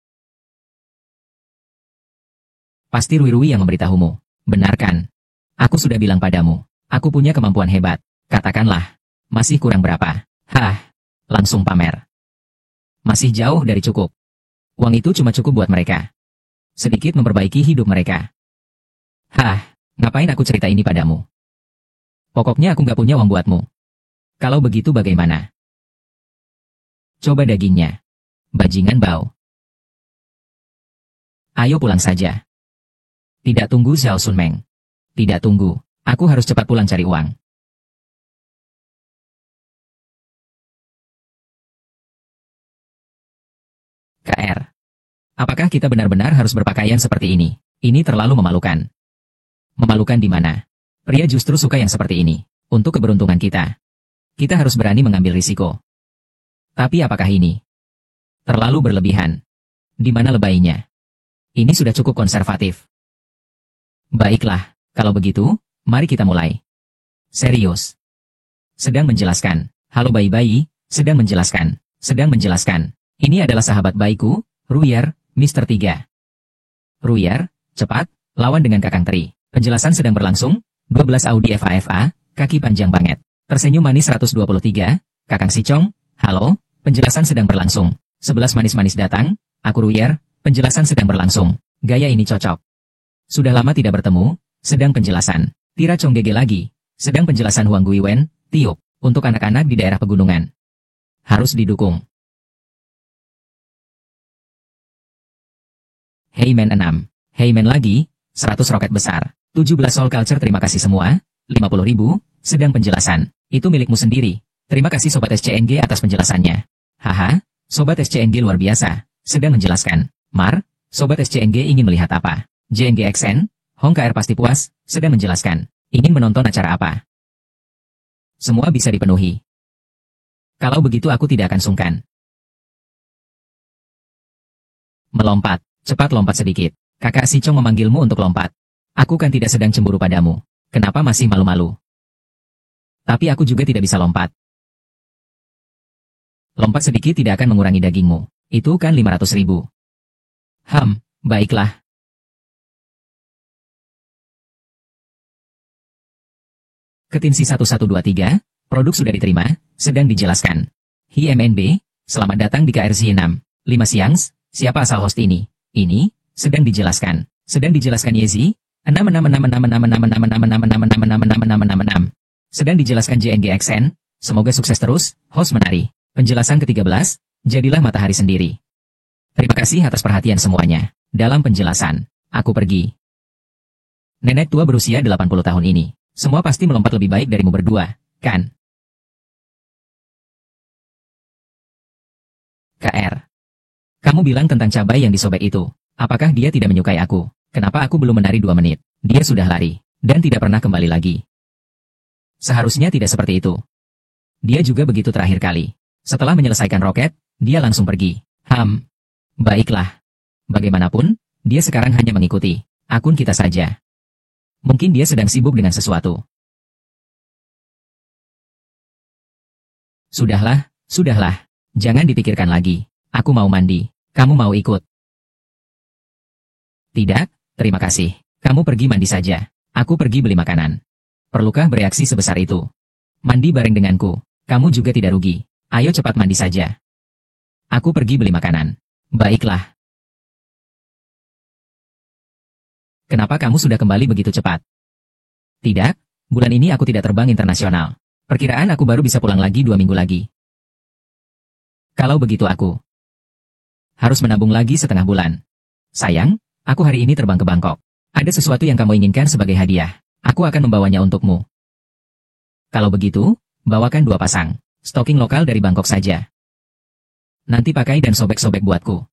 Pasti Rui yang memberitahumu. Benarkan. Aku sudah bilang padamu. Aku punya kemampuan hebat. Katakanlah. Masih kurang berapa? Langsung pamer. Masih jauh dari cukup. Uang itu cuma cukup buat mereka. Sedikit memperbaiki hidup mereka. Ngapain aku cerita ini padamu? Pokoknya aku nggak punya uang buatmu. Kalau begitu bagaimana? Coba dagingnya. Bajingan bau. Ayo pulang saja. Tidak tunggu Xiao Sunmeng. Tidak tunggu. Aku harus cepat pulang cari uang. KR. Apakah kita benar-benar harus berpakaian seperti ini? Ini terlalu memalukan. Memalukan di mana? Pria justru suka yang seperti ini. Untuk keberuntungan kita. Kita harus berani mengambil risiko. Tapi apakah ini terlalu berlebihan? Di mana lebaynya? Ini sudah cukup konservatif. Baiklah, kalau begitu, mari kita mulai. Serius. Sedang menjelaskan. Halo bayi-bayi, sedang menjelaskan. Sedang menjelaskan. Ini adalah sahabat baikku, Ruyer, Mr. 3. Ruyer, cepat, lawan dengan Kakang Tri. Penjelasan sedang berlangsung, 12 Audi FAFA, kaki panjang banget. Tersenyum manis 123, Kakang Sichong, halo, penjelasan sedang berlangsung. 11 manis-manis datang, aku Ruyer, penjelasan sedang berlangsung. Gaya ini cocok. Sudah lama tidak bertemu, sedang penjelasan. Tira Chong Gege lagi, sedang penjelasan Huang Guiwen, tiup, untuk anak-anak di daerah pegunungan. Harus didukung. Heyman 6. Heyman lagi, 100 roket besar. 17 Soul Culture terima kasih semua. 50.000, sedang penjelasan. Itu milikmu sendiri. Terima kasih Sobat SCNG atas penjelasannya. Sobat SCNG luar biasa. Sedang menjelaskan. Mar, Sobat SCNG ingin melihat apa? JNGXN, Hong KR pasti puas, sedang menjelaskan. Ingin menonton acara apa? Semua bisa dipenuhi. Kalau begitu aku tidak akan sungkan. Melompat. Cepat lompat sedikit. Kakak Sichong memanggilmu untuk lompat. Aku kan tidak sedang cemburu padamu. Kenapa masih malu-malu? Tapi aku juga tidak bisa lompat. Lompat sedikit tidak akan mengurangi dagingmu. Itu kan 500.000. Baiklah. Ketinsi 1123, produk sudah diterima, sedang dijelaskan. HIMNB, selamat datang di KRZ 6. 5 siang, siapa asal host ini? Ini, sedang dijelaskan. Sedang dijelaskan Yezi, 66666666666666666. Sedang dijelaskan JNGXN, semoga sukses terus, host menari. Penjelasan ke-13, jadilah matahari sendiri. Terima kasih atas perhatian semuanya. Dalam penjelasan, aku pergi. Nenek tua berusia 80 tahun ini. Semua pasti melompat lebih baik darimu berdua, kan? KR. Kamu bilang tentang cabai yang disobek itu. Apakah dia tidak menyukai aku? Kenapa aku belum menari 2 menit? Dia sudah lari, dan tidak pernah kembali lagi. Seharusnya tidak seperti itu. Dia juga begitu terakhir kali. Setelah menyelesaikan roket, dia langsung pergi. Baiklah. Bagaimanapun, dia sekarang hanya mengikuti akun kita saja. Mungkin dia sedang sibuk dengan sesuatu. Sudahlah. Jangan dipikirkan lagi. Aku mau mandi. Kamu mau ikut? Tidak, terima kasih. Kamu pergi mandi saja. Aku pergi beli makanan. Perlukah bereaksi sebesar itu? Mandi bareng denganku. Kamu juga tidak rugi. Ayo cepat mandi saja. Aku pergi beli makanan. Baiklah. Kenapa kamu sudah kembali begitu cepat? Tidak, bulan ini aku tidak terbang internasional. Perkiraan aku baru bisa pulang lagi 2 minggu lagi. Kalau begitu aku harus menabung lagi setengah bulan. Sayang, aku hari ini terbang ke Bangkok. Ada sesuatu yang kamu inginkan sebagai hadiah. Aku akan membawanya untukmu. Kalau begitu, bawakan 2 pasang stocking lokal dari Bangkok saja. Nanti pakai dan sobek-sobek buatku.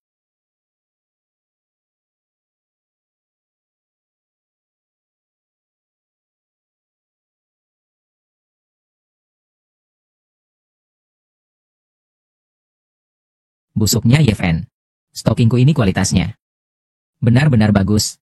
Busuknya Yeven. Stockingku ini kualitasnya benar-benar bagus.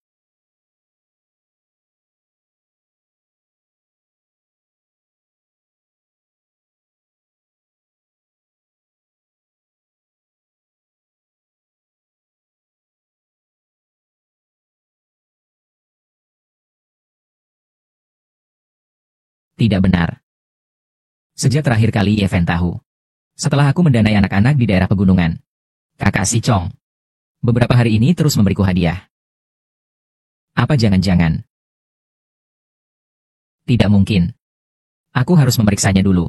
Tidak benar. Sejak terakhir kali Yeven tahu. Setelah aku mendanai anak-anak di daerah pegunungan. Kakak si Chong. Beberapa hari ini terus memberiku hadiah. Apa jangan-jangan? Tidak mungkin. Aku harus memeriksanya dulu.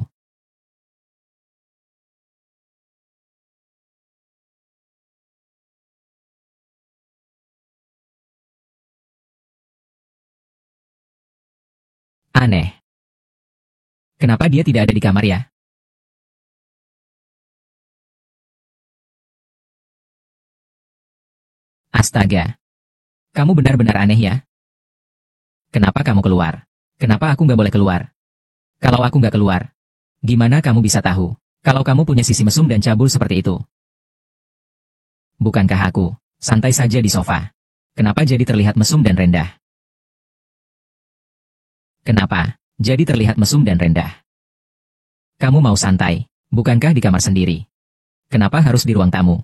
Aneh. Kenapa dia tidak ada di kamar ya? Astaga. Kamu benar-benar aneh ya? Kenapa kamu keluar? Kenapa aku nggak boleh keluar? Kalau aku nggak keluar, gimana kamu bisa tahu? Kalau kamu punya sisi mesum dan cabul seperti itu. Bukankah aku santai saja di sofa? Kenapa jadi terlihat mesum dan rendah? Kenapa jadi terlihat mesum dan rendah? Kamu mau santai, bukankah di kamar sendiri? Kenapa harus di ruang tamu?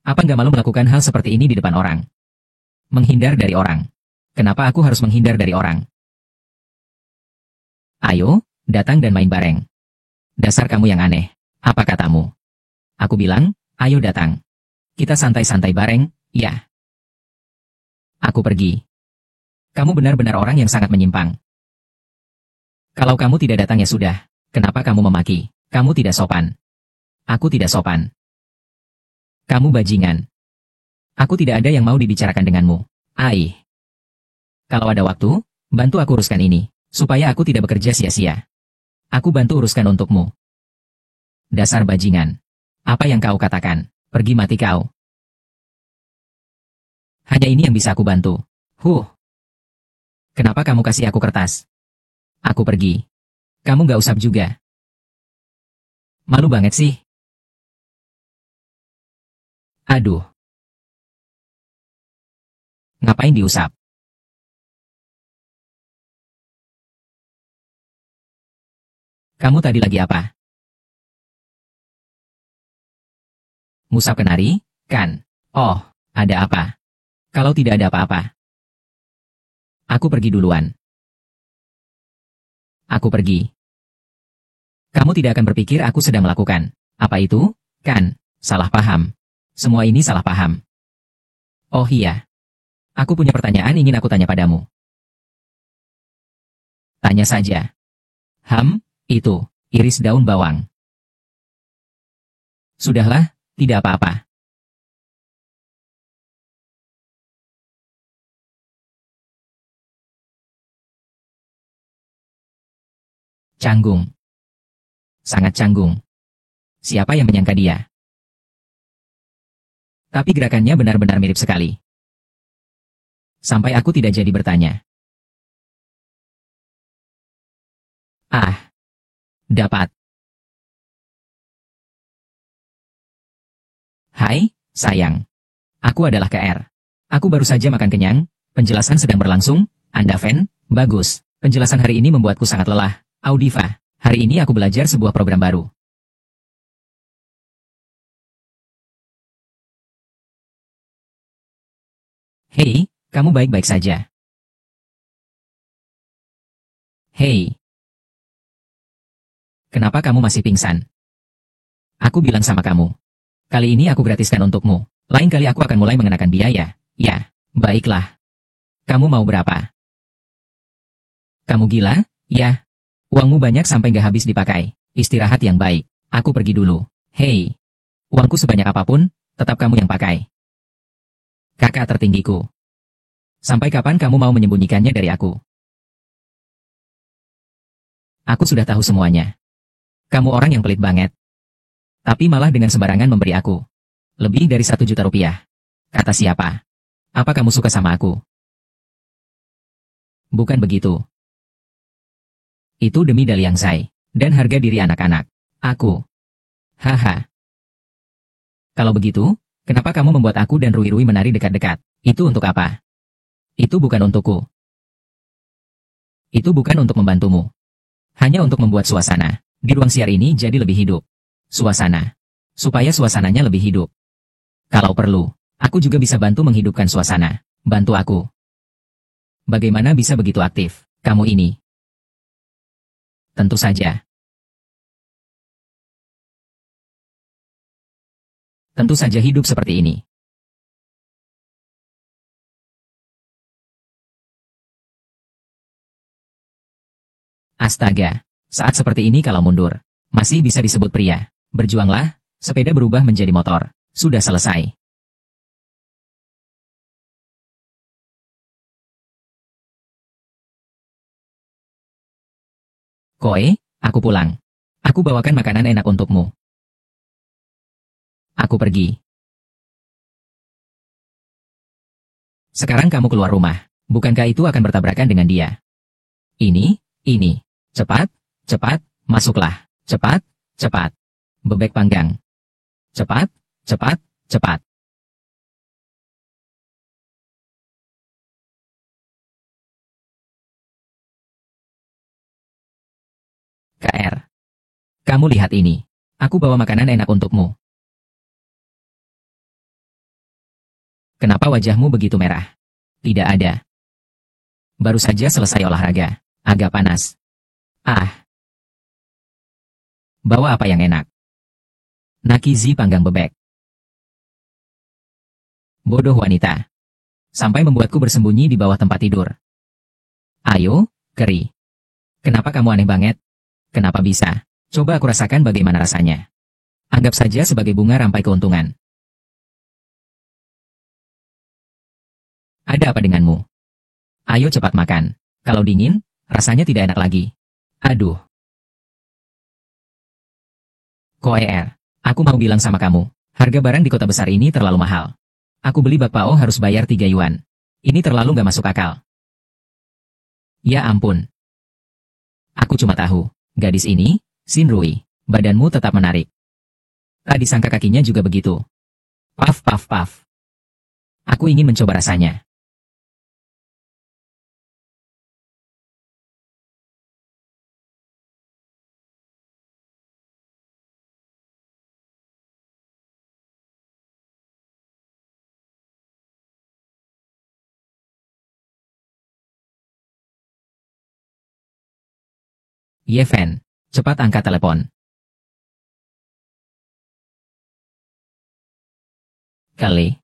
Apa nggak malu melakukan hal seperti ini di depan orang? Menghindar dari orang. Kenapa aku harus menghindar dari orang? Ayo, datang dan main bareng. Dasar kamu yang aneh. Apa katamu? Aku bilang, ayo datang. Kita santai-santai bareng, ya. Aku pergi. Kamu benar-benar orang yang sangat menyimpang. Kalau kamu tidak datang ya sudah. Kenapa kamu memaki? Kamu tidak sopan. Aku tidak sopan. Kamu bajingan. Aku tidak ada yang mau dibicarakan denganmu. Kalau ada waktu, bantu aku uruskan ini, supaya aku tidak bekerja sia-sia. Aku bantu uruskan untukmu. Dasar bajingan. Apa yang kau katakan? Pergi mati kau. Hanya ini yang bisa aku bantu. Kenapa kamu kasih aku kertas? Aku pergi. Kamu gak usap juga. Malu banget sih. Aduh. Ngapain diusap? Kamu tadi lagi apa? Ngusap kenari, kan? Oh, ada apa? Kalau tidak ada apa-apa, aku pergi duluan. Aku pergi. Kamu tidak akan berpikir aku sedang melakukan apa itu, kan? Salah paham. Semua ini salah paham. Oh iya. Aku punya pertanyaan ingin aku tanya padamu. Tanya saja. Itu. Iris daun bawang. Sudahlah, tidak apa-apa. Canggung. Sangat canggung. Siapa yang menyangka dia? Tapi gerakannya benar-benar mirip sekali. Sampai aku tidak jadi bertanya. Ah, dapat. Hai, sayang. Aku adalah KR. Aku baru saja makan kenyang, penjelasan sedang berlangsung, Anda fan, bagus. Penjelasan hari ini membuatku sangat lelah. Audiva, hari ini aku belajar sebuah program baru. Hei, kamu baik-baik saja. Hei, kenapa kamu masih pingsan? Aku bilang sama kamu. Kali ini aku gratiskan untukmu. Lain kali aku akan mulai mengenakan biaya. Ya, baiklah. Kamu mau berapa? Kamu gila? Ya. Uangmu banyak sampai gak habis dipakai. Istirahat yang baik. Aku pergi dulu. Hei. Uangku sebanyak apapun, tetap kamu yang pakai. Kakak tertinggiku. Sampai kapan kamu mau menyembunyikannya dari aku? Aku sudah tahu semuanya. Kamu orang yang pelit banget. Tapi malah dengan sembarangan memberi aku. Lebih dari 1 juta rupiah. Kata siapa? Apa kamu suka sama aku? Bukan begitu. Itu demi Daliangsai. Dan harga diri anak-anak. Aku. Haha. Kalau begitu, kenapa kamu membuat aku dan Rui-Rui menari dekat-dekat? Itu untuk apa? Itu bukan untukku. Itu bukan untuk membantumu. Hanya untuk membuat suasana di ruang siar ini jadi lebih hidup. Suasana. Supaya suasananya lebih hidup. Kalau perlu, aku juga bisa bantu menghidupkan suasana. Bantu aku. Bagaimana bisa begitu aktif, kamu ini? Tentu saja. Tentu saja hidup seperti ini. Astaga. Saat seperti ini kalau mundur, masih bisa disebut pria. Berjuanglah, sepeda berubah menjadi motor. Sudah selesai. Koe, aku pulang. Aku bawakan makanan enak untukmu. Aku pergi. Sekarang kamu keluar rumah. Bukankah itu akan bertabrakan dengan dia? Ini. Cepat, cepat, masuklah. Cepat, cepat. Bebek panggang. Cepat, cepat, cepat. KR. Kamu lihat ini. Aku bawa makanan enak untukmu. Kenapa wajahmu begitu merah? Tidak ada. Baru saja selesai olahraga. Agak panas. Ah, bawa apa yang enak? Nakizi panggang bebek. Bodoh wanita. Sampai membuatku bersembunyi di bawah tempat tidur. Ayo, Keri. Kenapa kamu aneh banget? Kenapa bisa? Coba aku rasakan bagaimana rasanya. Anggap saja sebagai bunga rampai keuntungan. Ada apa denganmu? Ayo cepat makan. Kalau dingin, rasanya tidak enak lagi. Aduh. Koer, aku mau bilang sama kamu, harga barang di kota besar ini terlalu mahal. Aku beli bakpao harus bayar 3 yuan. Ini terlalu gak masuk akal. Ya ampun. Aku cuma tahu, gadis ini, Shinrui, badanmu tetap menarik. Tak disangka kakinya juga begitu. Paf paf paf. Aku ingin mencoba rasanya. Ye Fan, cepat angkat telepon. Kali.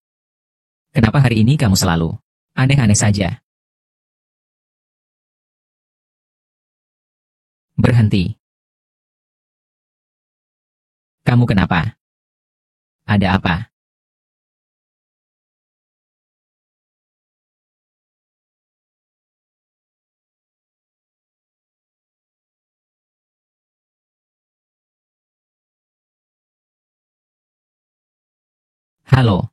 Kenapa hari ini kamu selalu aneh-aneh saja? Berhenti. Kamu kenapa? Ada apa? Halo.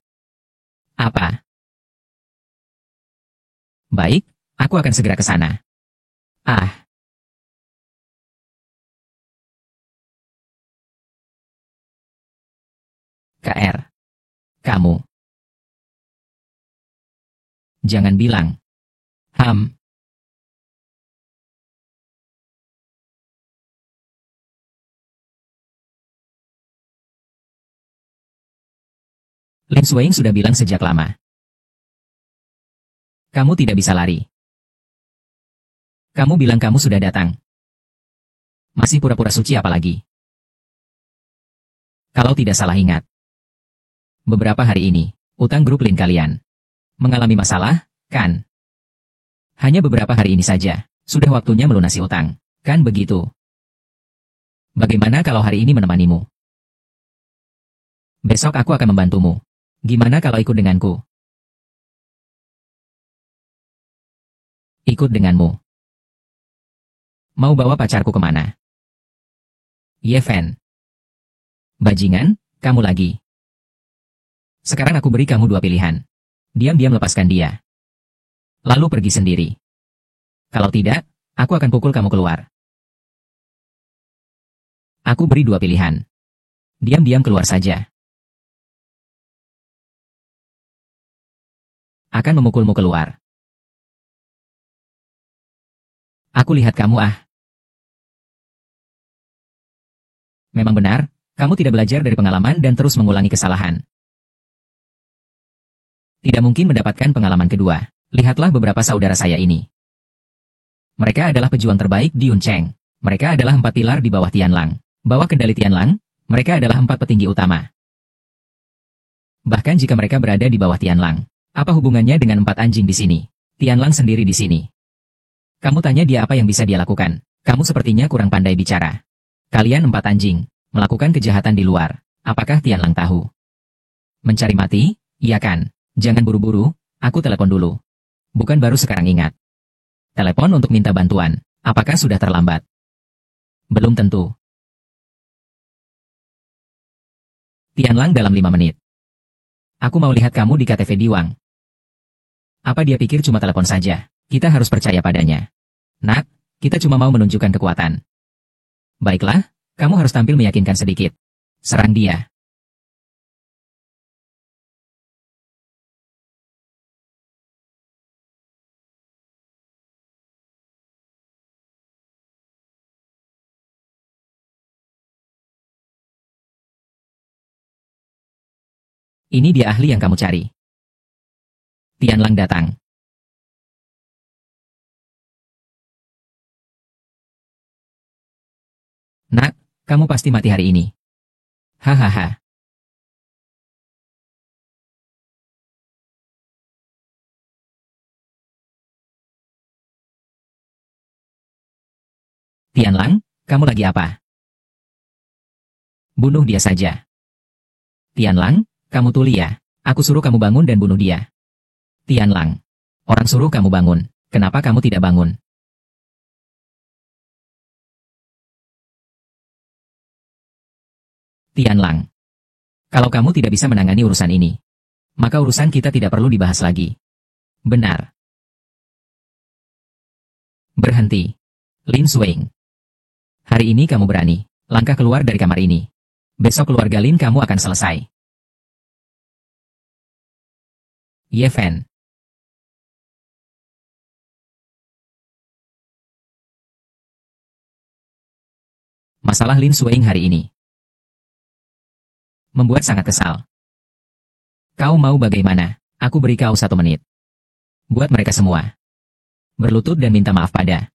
Apa? Baik, aku akan segera ke sana. Ah, KR. Kamu. Jangan bilang. Ham. Lin Suing sudah bilang sejak lama. Kamu tidak bisa lari. Kamu bilang kamu sudah datang. Masih pura-pura suci apalagi. Kalau tidak salah ingat. Beberapa hari ini, utang grup Lin kalian mengalami masalah, kan? Hanya beberapa hari ini saja, sudah waktunya melunasi utang, kan begitu? Bagaimana kalau hari ini menemanimu? Besok aku akan membantumu. Gimana kalau ikut denganku? Ikut denganmu. Mau bawa pacarku kemana? Ye Fan. Bajingan, kamu lagi. Sekarang aku beri kamu dua pilihan. Diam-diam lepaskan dia. Lalu pergi sendiri. Kalau tidak, aku akan pukul kamu keluar. Aku beri dua pilihan. Diam-diam keluar saja. Akan memukulmu keluar. Aku lihat kamu Memang benar, kamu tidak belajar dari pengalaman dan terus mengulangi kesalahan. Tidak mungkin mendapatkan pengalaman kedua. Lihatlah beberapa saudara saya ini. Mereka adalah pejuang terbaik di Yuncheng. Mereka adalah 4 pilar di bawah Tianlang. Bawah kendali Tianlang, mereka adalah 4 petinggi utama. Bahkan jika mereka berada di bawah Tianlang, apa hubungannya dengan 4 anjing di sini? Tianlang sendiri di sini. Kamu tanya dia apa yang bisa dia lakukan. Kamu sepertinya kurang pandai bicara. Kalian 4 anjing, melakukan kejahatan di luar. Apakah Tianlang tahu? Mencari mati? Iya kan? Jangan buru-buru, aku telepon dulu. Bukan baru sekarang ingat. Telepon untuk minta bantuan. Apakah sudah terlambat? Belum tentu. Tianlang dalam 5 menit. Aku mau lihat kamu di KTV Diwang. Apa dia pikir cuma telepon saja? Kita harus percaya padanya. Nak, kita cuma mau menunjukkan kekuatan. Baiklah, kamu harus tampil meyakinkan sedikit. Serang dia. Ini dia ahli yang kamu cari. Tianlang datang. Nak, kamu pasti mati hari ini. Hahaha. Tianlang, kamu lagi apa? Bunuh dia saja. Tianlang, kamu tuli ya. Aku suruh kamu bangun dan bunuh dia. Tianlang. Orang suruh kamu bangun. Kenapa kamu tidak bangun? Tianlang. Kalau kamu tidak bisa menangani urusan ini, maka urusan kita tidak perlu dibahas lagi. Benar. Berhenti. Lin Suing. Hari ini kamu berani. Langkah keluar dari kamar ini. Besok keluarga Lin kamu akan selesai. Ye Fan. Masalah Lin Suing hari ini membuat sangat kesal. Kau mau bagaimana? Aku beri kau 1 menit. Buat mereka semua berlutut dan minta maaf pada.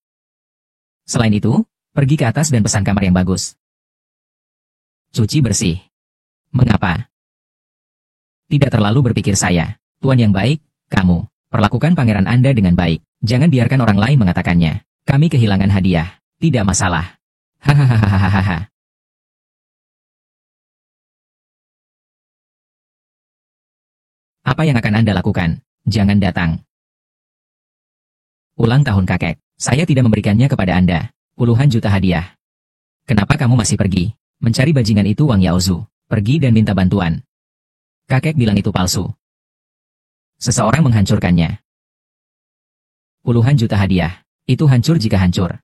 Selain itu, Pergi ke atas dan pesan kamar yang bagus. Cuci bersih. Mengapa? Tidak terlalu berpikir saya. Tuan yang baik, kamu. Perlakukan pangeran Anda dengan baik. Jangan biarkan orang lain mengatakannya. Kami kehilangan hadiah. Tidak masalah. Hahaha. Apa yang akan Anda lakukan? Jangan datang. Ulang tahun kakek. Saya tidak memberikannya kepada Anda. Puluhan juta hadiah. Kenapa kamu masih pergi? Mencari bajingan itu Wang Yaozu. Pergi dan minta bantuan. Kakek bilang itu palsu. Seseorang menghancurkannya. Puluhan juta hadiah. Itu hancur jika hancur.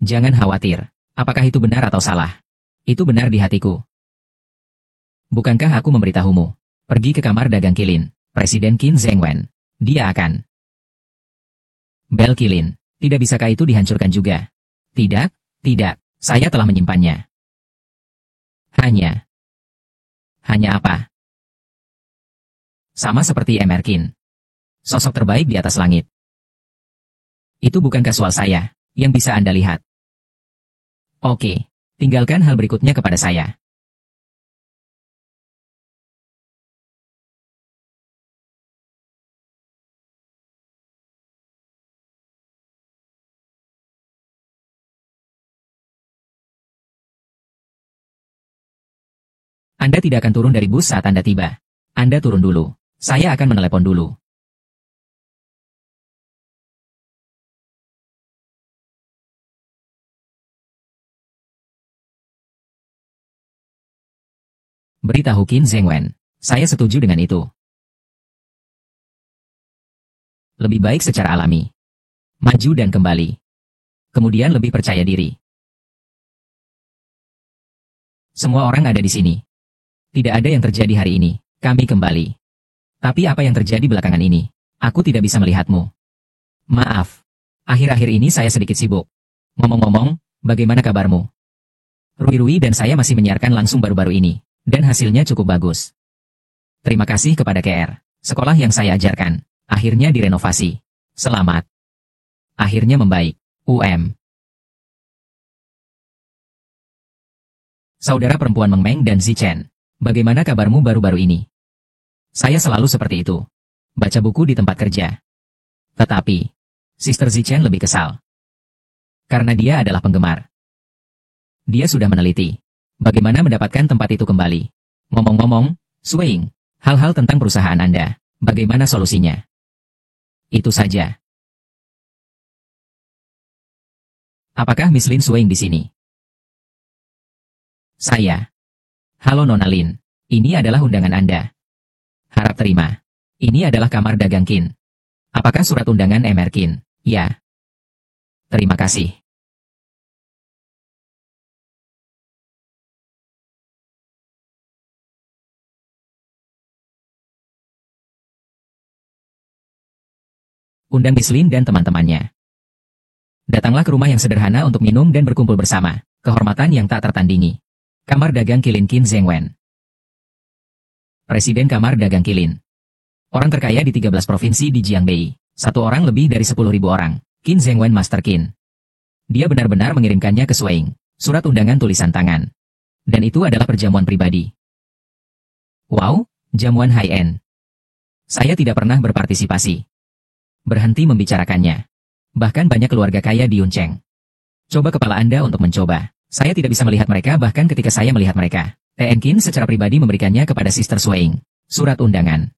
Jangan khawatir. Apakah itu benar atau salah? Itu benar di hatiku. Bukankah aku memberitahumu? Pergi ke kamar dagang kilin. Presiden Qin Zhengwen. Dia akan. Bel kilin. Tidak bisakah itu dihancurkan juga? Tidak, tidak. Saya telah menyimpannya. Hanya apa? Sama seperti Emerkin. Sosok terbaik di atas langit. Itu bukan kasual saya, yang bisa Anda lihat. Oke, tinggalkan hal berikutnya kepada saya. Anda tidak akan turun dari bus saat Anda tiba. Anda turun dulu. Saya akan menelepon dulu. Beritahu Qin Zhengwen. Saya setuju dengan itu. Lebih baik secara alami. Maju dan kembali. Kemudian lebih percaya diri. Semua orang ada di sini. Tidak ada yang terjadi hari ini. Kami kembali. Tapi apa yang terjadi belakangan ini? Aku tidak bisa melihatmu. Maaf. Akhir-akhir ini saya sedikit sibuk. Ngomong-ngomong, bagaimana kabarmu? Rui dan saya masih menyiarkan langsung baru-baru ini. Dan hasilnya cukup bagus. Terima kasih kepada KR. Sekolah yang saya ajarkan. Akhirnya direnovasi. Selamat. Akhirnya membaik. Saudara perempuan Meng Meng dan Zichen. Bagaimana kabarmu baru-baru ini? Saya selalu seperti itu. Baca buku di tempat kerja. Tetapi, Sister Zichen lebih kesal. Karena dia adalah penggemar. Dia sudah meneliti. Bagaimana mendapatkan tempat itu kembali? Ngomong-ngomong, Swing, hal-hal tentang perusahaan Anda. Bagaimana solusinya? Itu saja. Apakah Miss Lin Swing di sini? Saya. Halo Nona Lin. Ini adalah undangan Anda. Harap terima. Ini adalah kamar dagang Qin. Apakah surat undangan Emerkin? Ya. Terima kasih. Undang Miss Lin dan teman-temannya. Datanglah ke rumah yang sederhana untuk minum dan berkumpul bersama. Kehormatan yang tak tertandingi. Kamar dagang kilin Qin Zhengwen. Presiden Kamar Dagang Kilin. Orang terkaya di 13 provinsi di Jiangbei. Satu orang lebih dari 10.000 orang. Qin Zhengwen Master Qin. Dia benar-benar mengirimkannya ke Swing. Surat undangan tulisan tangan. Dan itu adalah perjamuan pribadi. Wow, jamuan high-end. Saya tidak pernah berpartisipasi. Berhenti membicarakannya. Bahkan banyak keluarga kaya di Yuncheng. Coba kepala Anda untuk mencoba. Saya tidak bisa melihat mereka bahkan ketika saya melihat mereka. Qin secara pribadi memberikannya kepada Sister Swing. Surat undangan.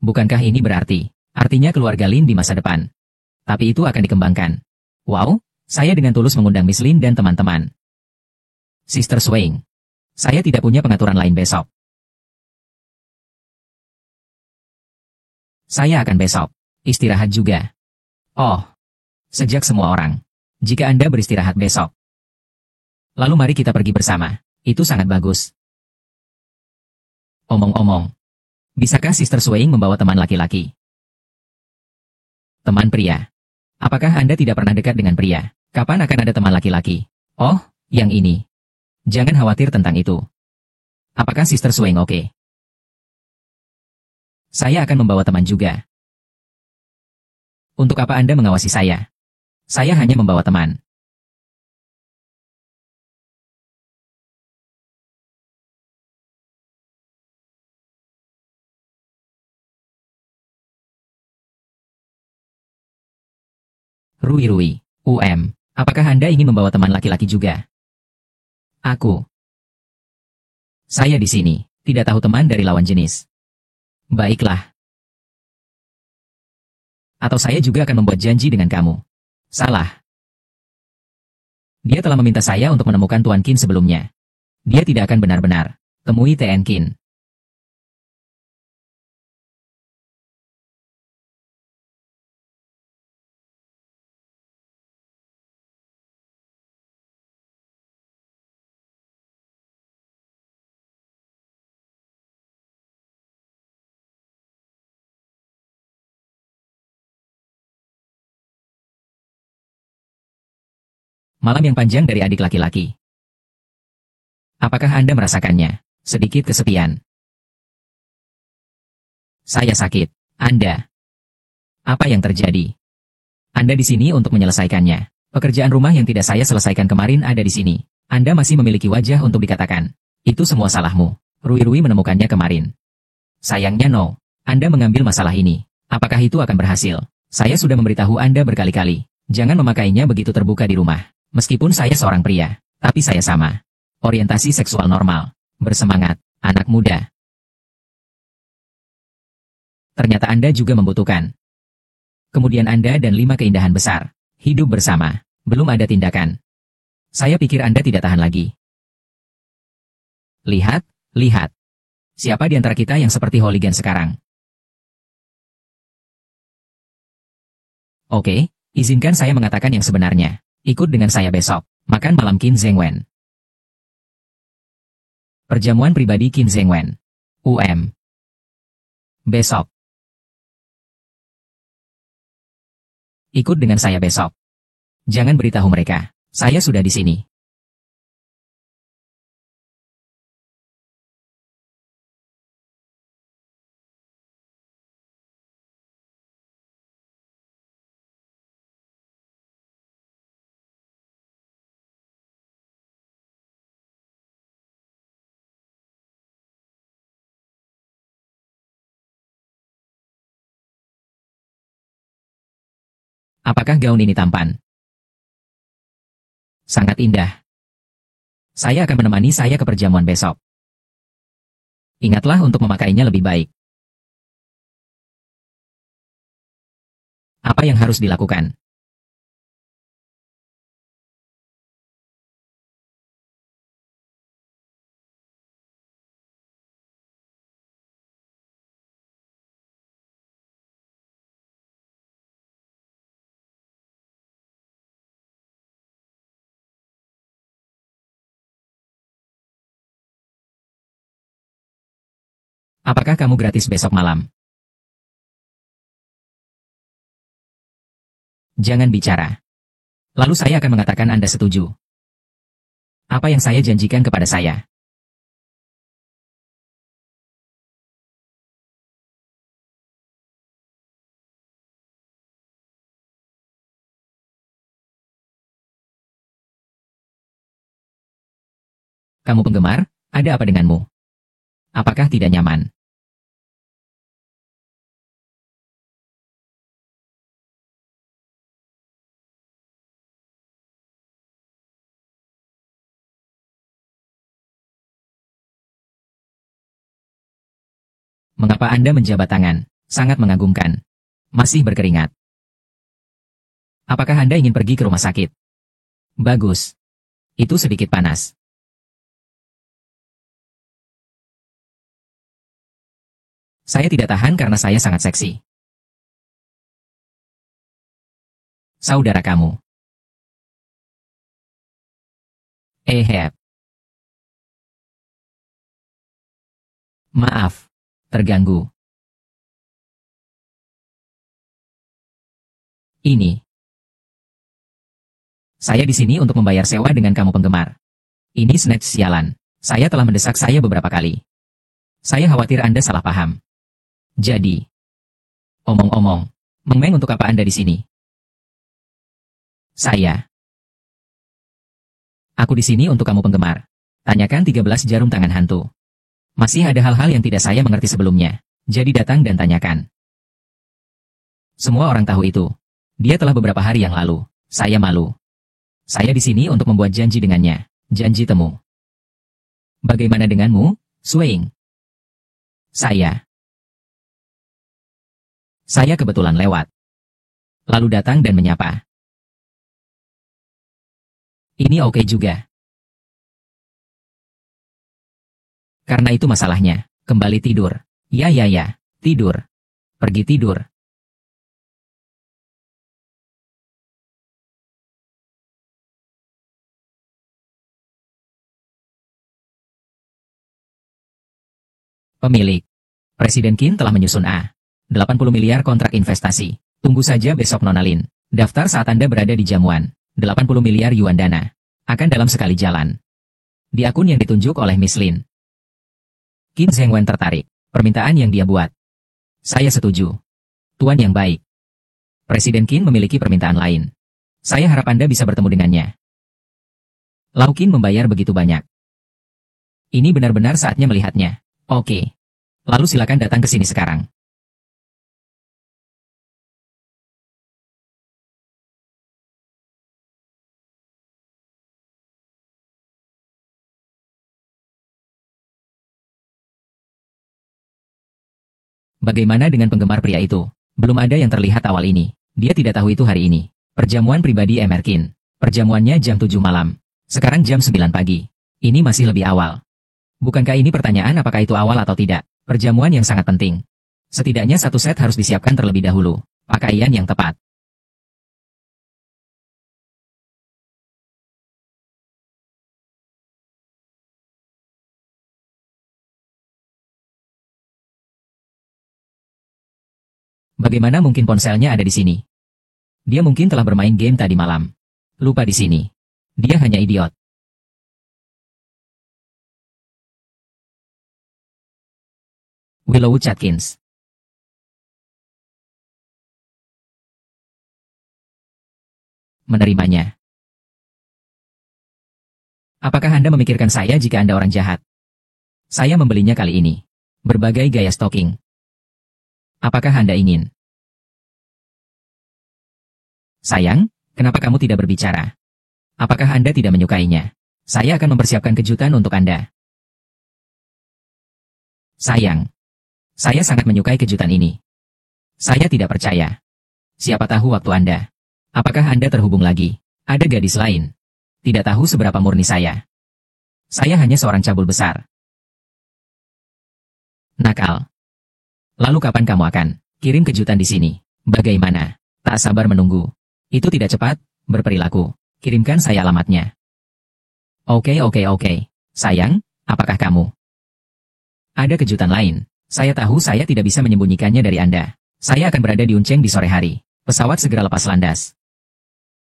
Bukankah ini berarti? Artinya keluarga Lin di masa depan. Tapi itu akan dikembangkan. Wow, saya dengan tulus mengundang Miss Lin dan teman-teman. Sister Swing. Saya tidak punya pengaturan lain besok. Saya akan besok. Istirahat juga. Oh. Sejak semua orang. Jika Anda beristirahat besok. Lalu mari kita pergi bersama. Itu sangat bagus. Omong-omong. Bisakah Sister Swing membawa teman laki-laki? Teman pria. Apakah Anda tidak pernah dekat dengan pria? Kapan akan ada teman laki-laki? Oh, yang ini. Jangan khawatir tentang itu. Apakah Sister Swing oke? Saya akan membawa teman juga. Untuk apa Anda mengawasi saya? Saya hanya membawa teman. Rui. Apakah Anda ingin membawa teman laki-laki juga? Aku. Saya di sini, tidak tahu teman dari lawan jenis. Baiklah. Atau saya juga akan membuat janji dengan kamu. Salah. Dia telah meminta saya untuk menemukan Tuan Qin sebelumnya. Dia tidak akan benar-benar temui Tn Qin. Malam yang panjang dari adik laki-laki. Apakah Anda merasakannya? Sedikit kesepian. Saya sakit. Anda. Apa yang terjadi? Anda di sini untuk menyelesaikannya. Pekerjaan rumah yang tidak saya selesaikan kemarin ada di sini. Anda masih memiliki wajah untuk dikatakan. Itu semua salahmu. Rui menemukannya kemarin. Sayangnya no. Anda mengambil masalah ini. Apakah itu akan berhasil? Saya sudah memberitahu Anda berkali-kali. Jangan memakainya begitu terbuka di rumah. Meskipun saya seorang pria, tapi saya sama. Orientasi seksual normal. Bersemangat, anak muda. Ternyata Anda juga membutuhkan. Kemudian Anda dan 5 keindahan besar. Hidup bersama. Belum ada tindakan. Saya pikir Anda tidak tahan lagi. Lihat. Siapa di antara kita yang seperti hooligan sekarang? Oke, izinkan saya mengatakan yang sebenarnya. Ikut dengan saya besok. Makan malam Qin Zhengwen. Perjamuan pribadi Qin Zhengwen. Besok. Ikut dengan saya besok. Jangan beritahu mereka. Saya sudah di sini. Apakah gaun ini tampan? Sangat indah. Saya akan menemani saya ke perjamuan besok. Ingatlah untuk memakainya lebih baik. Apa yang harus dilakukan? Apakah kamu gratis besok malam? Jangan bicara. Lalu saya akan mengatakan Anda setuju. Apa yang saya janjikan kepada saya? Kamu penggemar, ada apa denganmu? Apakah tidak nyaman? Mengapa Anda menjabat tangan? Sangat mengagumkan. Masih berkeringat. Apakah Anda ingin pergi ke rumah sakit? Bagus. Itu sedikit panas. Saya tidak tahan karena saya sangat seksi. Saudara kamu. Maaf. Terganggu. Ini. Saya di sini untuk membayar sewa dengan kamu penggemar. Ini snatch sialan. Saya telah mendesak saya beberapa kali. Saya khawatir Anda salah paham. Jadi. Omong-omong. Meng untuk apa Anda di sini? Saya. Aku di sini untuk kamu penggemar. Tanyakan 13 jarum tangan hantu. Masih ada hal-hal yang tidak saya mengerti sebelumnya. Jadi datang dan tanyakan. Semua orang tahu itu. Dia telah beberapa hari yang lalu. Saya malu. Saya di sini untuk membuat janji dengannya. Janji temu. Bagaimana denganmu, Suing? Saya kebetulan lewat. Lalu datang dan menyapa. Ini oke juga. Karena itu masalahnya. Kembali tidur. Ya. Tidur. Pergi tidur. Pemilik. Presiden Qin telah menyusun 80 miliar kontrak investasi. Tunggu saja besok Nona Lin. Daftar saat Anda berada di jamuan. 80 miliar yuan dana. Akan dalam sekali jalan. Di akun yang ditunjuk oleh Miss Lin. Qin Zhengwen tertarik. Permintaan yang dia buat. Saya setuju. Tuan yang baik. Presiden Qin memiliki permintaan lain. Saya harap Anda bisa bertemu dengannya. Lau Qin membayar begitu banyak. Ini benar-benar saatnya melihatnya. Oke. Lalu silakan datang ke sini sekarang. Bagaimana dengan penggemar pria itu? Belum ada yang terlihat awal ini. Dia tidak tahu itu hari ini. Perjamuan pribadi Emerkin. Perjamuannya jam 7 malam. Sekarang jam 9 pagi. Ini masih lebih awal. Bukankah ini pertanyaan apakah itu awal atau tidak? Perjamuan yang sangat penting. Setidaknya satu set harus disiapkan terlebih dahulu. Pakaian yang tepat. Bagaimana mungkin ponselnya ada di sini? Dia mungkin telah bermain game tadi malam. Lupa di sini. Dia hanya idiot. Willow Chatkins. Menerimanya. Apakah Anda memikirkan saya jika Anda orang jahat? Saya membelinya kali ini. Berbagai gaya stocking. Apakah Anda ingin? Sayang, kenapa kamu tidak berbicara? Apakah Anda tidak menyukainya? Saya akan mempersiapkan kejutan untuk Anda. Sayang. Saya sangat menyukai kejutan ini. Saya tidak percaya. Siapa tahu waktu Anda. Apakah Anda terhubung lagi? Ada gadis lain. Tidak tahu seberapa murni saya. Saya hanya seorang cabul besar. Nakal. Lalu kapan kamu akan kirim kejutan di sini? Bagaimana? Tak sabar menunggu. Itu tidak cepat, berperilaku. Kirimkan saya alamatnya. Oke. Sayang, apakah kamu? Ada kejutan lain. Saya tahu saya tidak bisa menyembunyikannya dari Anda. Saya akan berada di Unceng di sore hari. Pesawat segera lepas landas.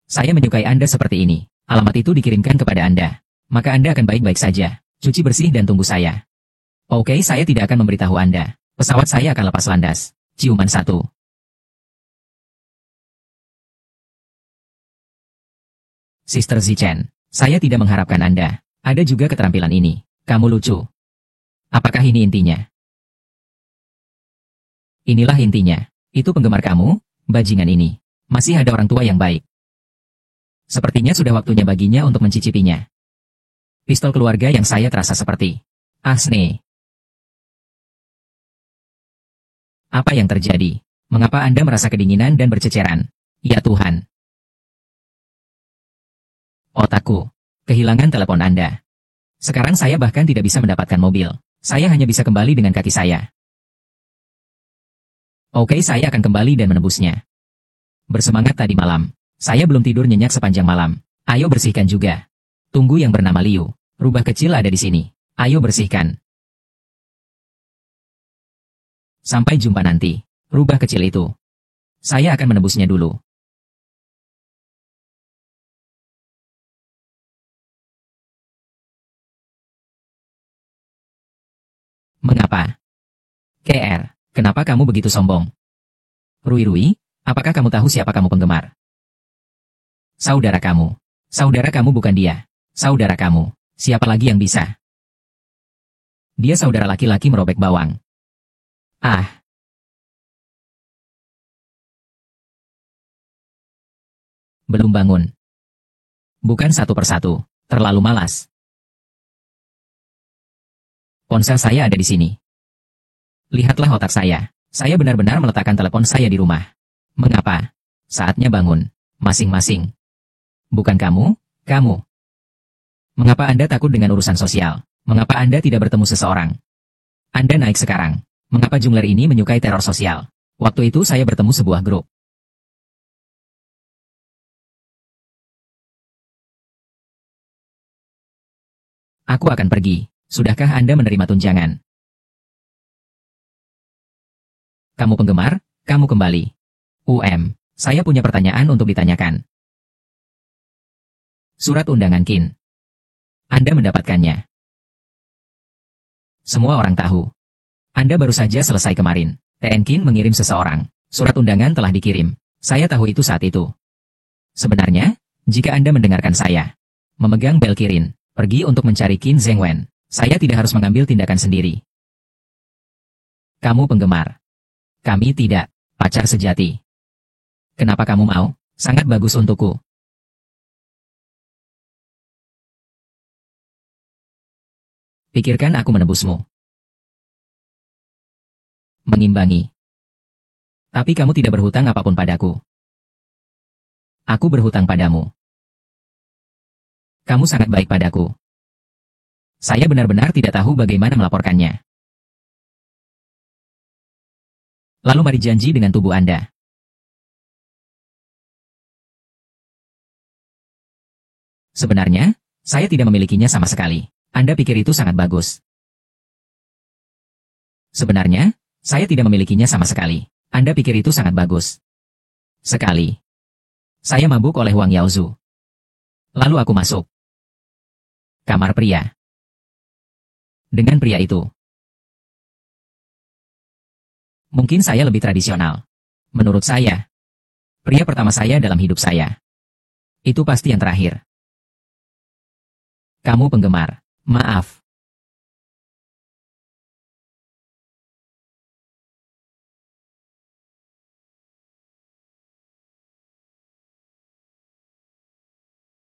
Saya menyukai Anda seperti ini. Alamat itu dikirimkan kepada Anda. Maka Anda akan baik-baik saja. Cuci bersih dan tunggu saya. Oke, saya tidak akan memberitahu Anda. Pesawat saya akan lepas landas. Ciuman 1. Sister Zichen, saya tidak mengharapkan Anda. Ada juga keterampilan ini. Kamu lucu. Apakah ini intinya? Inilah intinya. Itu penggemar kamu, bajingan ini. Masih ada orang tua yang baik. Sepertinya sudah waktunya baginya untuk mencicipinya. Pistol keluarga yang saya terasa seperti Asne. Apa yang terjadi? Mengapa Anda merasa kedinginan dan berceceran? Ya Tuhan. Otakku. Kehilangan telepon Anda. Sekarang saya bahkan tidak bisa mendapatkan mobil. Saya hanya bisa kembali dengan kaki saya. Oke, saya akan kembali dan menebusnya. Bersemangat tadi malam. Saya belum tidur nyenyak sepanjang malam. Ayo bersihkan juga. Tunggu yang bernama Liu. Rubah kecil ada di sini. Ayo bersihkan. Sampai jumpa nanti. Rubah kecil itu. Saya akan menebusnya dulu. Mengapa? KR, kenapa kamu begitu sombong? Rui, apakah kamu tahu siapa kamu penggemar? Saudara kamu. Saudara kamu bukan dia. Saudara kamu. Siapa lagi yang bisa? Dia saudara laki-laki merobek bawang. Ah. Belum bangun. Bukan satu persatu. Terlalu malas. Ponsel saya ada di sini. Lihatlah otak saya. Saya benar-benar meletakkan telepon saya di rumah. Mengapa? Saatnya bangun. Masing-masing. Bukan kamu, kamu. Mengapa Anda takut dengan urusan sosial? Mengapa Anda tidak bertemu seseorang? Anda naik sekarang. Mengapa jungler ini menyukai teror sosial? Waktu itu saya bertemu sebuah grup. Aku akan pergi. Sudahkah Anda menerima tunjangan? Kamu penggemar, kamu kembali. Saya punya pertanyaan untuk ditanyakan. Surat undangan Qin. Anda mendapatkannya. Semua orang tahu. Anda baru saja selesai kemarin. TN Qin mengirim seseorang. Surat undangan telah dikirim. Saya tahu itu saat itu. Sebenarnya, jika Anda mendengarkan saya, memegang bel Kirin, pergi untuk mencari Qin Zhengwen, saya tidak harus mengambil tindakan sendiri. Kamu penggemar. Kami tidak. Pacar sejati. Kenapa kamu mau? Sangat bagus untukku. Pikirkan aku menebusmu. Mengimbangi. Tapi kamu tidak berhutang apapun padaku. Aku berhutang padamu. Kamu sangat baik padaku. Saya benar-benar tidak tahu bagaimana melaporkannya. Lalu mari janji dengan tubuh Anda. Sebenarnya, saya tidak memilikinya sama sekali. Anda pikir itu sangat bagus. Sebenarnya, saya tidak memilikinya sama sekali. Anda pikir itu sangat bagus. Sekali. Saya mabuk oleh Wang Yaozu. Lalu aku masuk. Kamar pria. Dengan pria itu. Mungkin saya lebih tradisional. Menurut saya. Pria pertama saya dalam hidup saya. Itu pasti yang terakhir. Kamu penggemar. Maaf.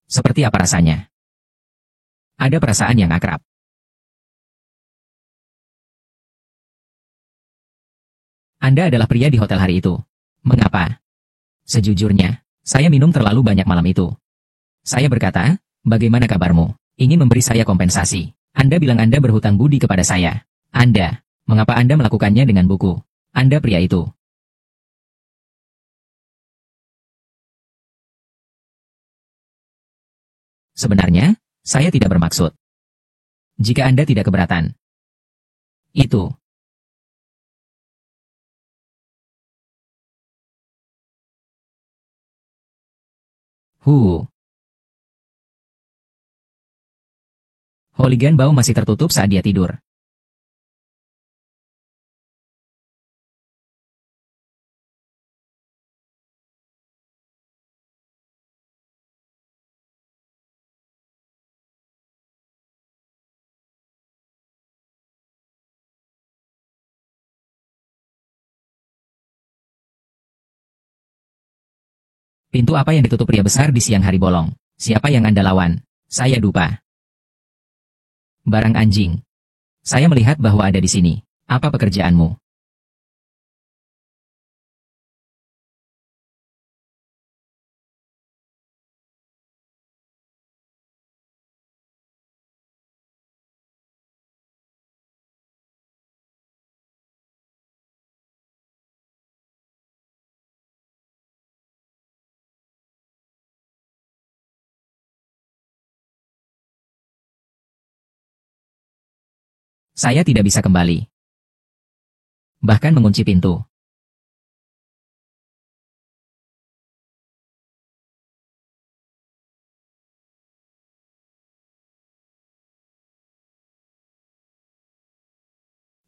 Seperti apa rasanya? Ada perasaan yang akrab. Anda adalah pria di hotel hari itu. Mengapa? Sejujurnya, saya minum terlalu banyak malam itu. Saya berkata, bagaimana kabarmu? Ingin memberi saya kompensasi. Anda bilang Anda berhutang budi kepada saya. Anda, mengapa Anda melakukannya dengan buku? Anda pria itu. Sebenarnya, saya tidak bermaksud. Jika Anda tidak keberatan. Itu. Hooligan Bao masih tertutup saat dia tidur. Pintu apa yang ditutup pria besar di siang hari bolong? Siapa yang Anda lawan? Saya dupa. Barang anjing. Saya melihat bahwa ada di sini. Apa pekerjaanmu? Saya tidak bisa kembali. Bahkan mengunci pintu.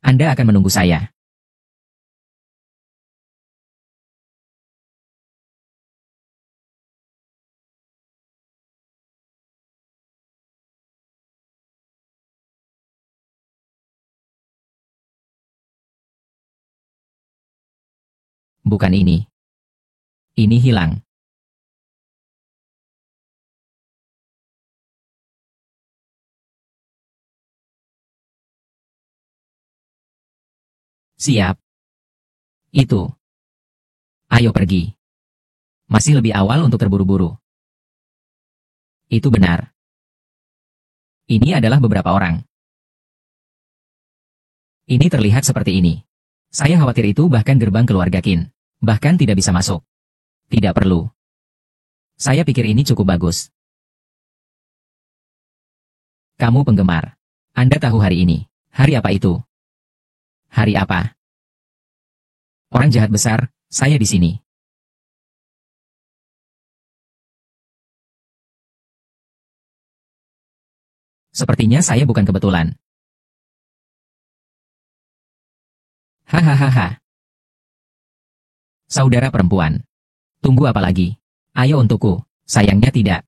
Anda akan menunggu saya. Bukan ini. Ini hilang. Siap. Itu. Ayo pergi. Masih lebih awal untuk terburu-buru. Itu benar. Ini adalah beberapa orang. Ini terlihat seperti ini. Saya khawatir itu bahkan gerbang keluarga Qin. Bahkan tidak bisa masuk. Tidak perlu. Saya pikir ini cukup bagus. Kamu penggemar. Anda tahu hari ini. Hari apa itu? Hari apa? Orang jahat besar, saya di sini. Sepertinya saya bukan kebetulan. Hahaha. Saudara perempuan. Tunggu apa lagi? Ayo untukku. Sayangnya tidak.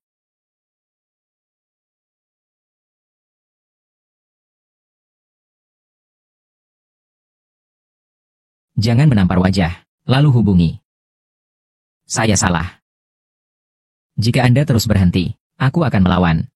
Jangan menampar wajah, lalu hubungi. Saya salah. Jika Anda terus berhenti, aku akan melawan.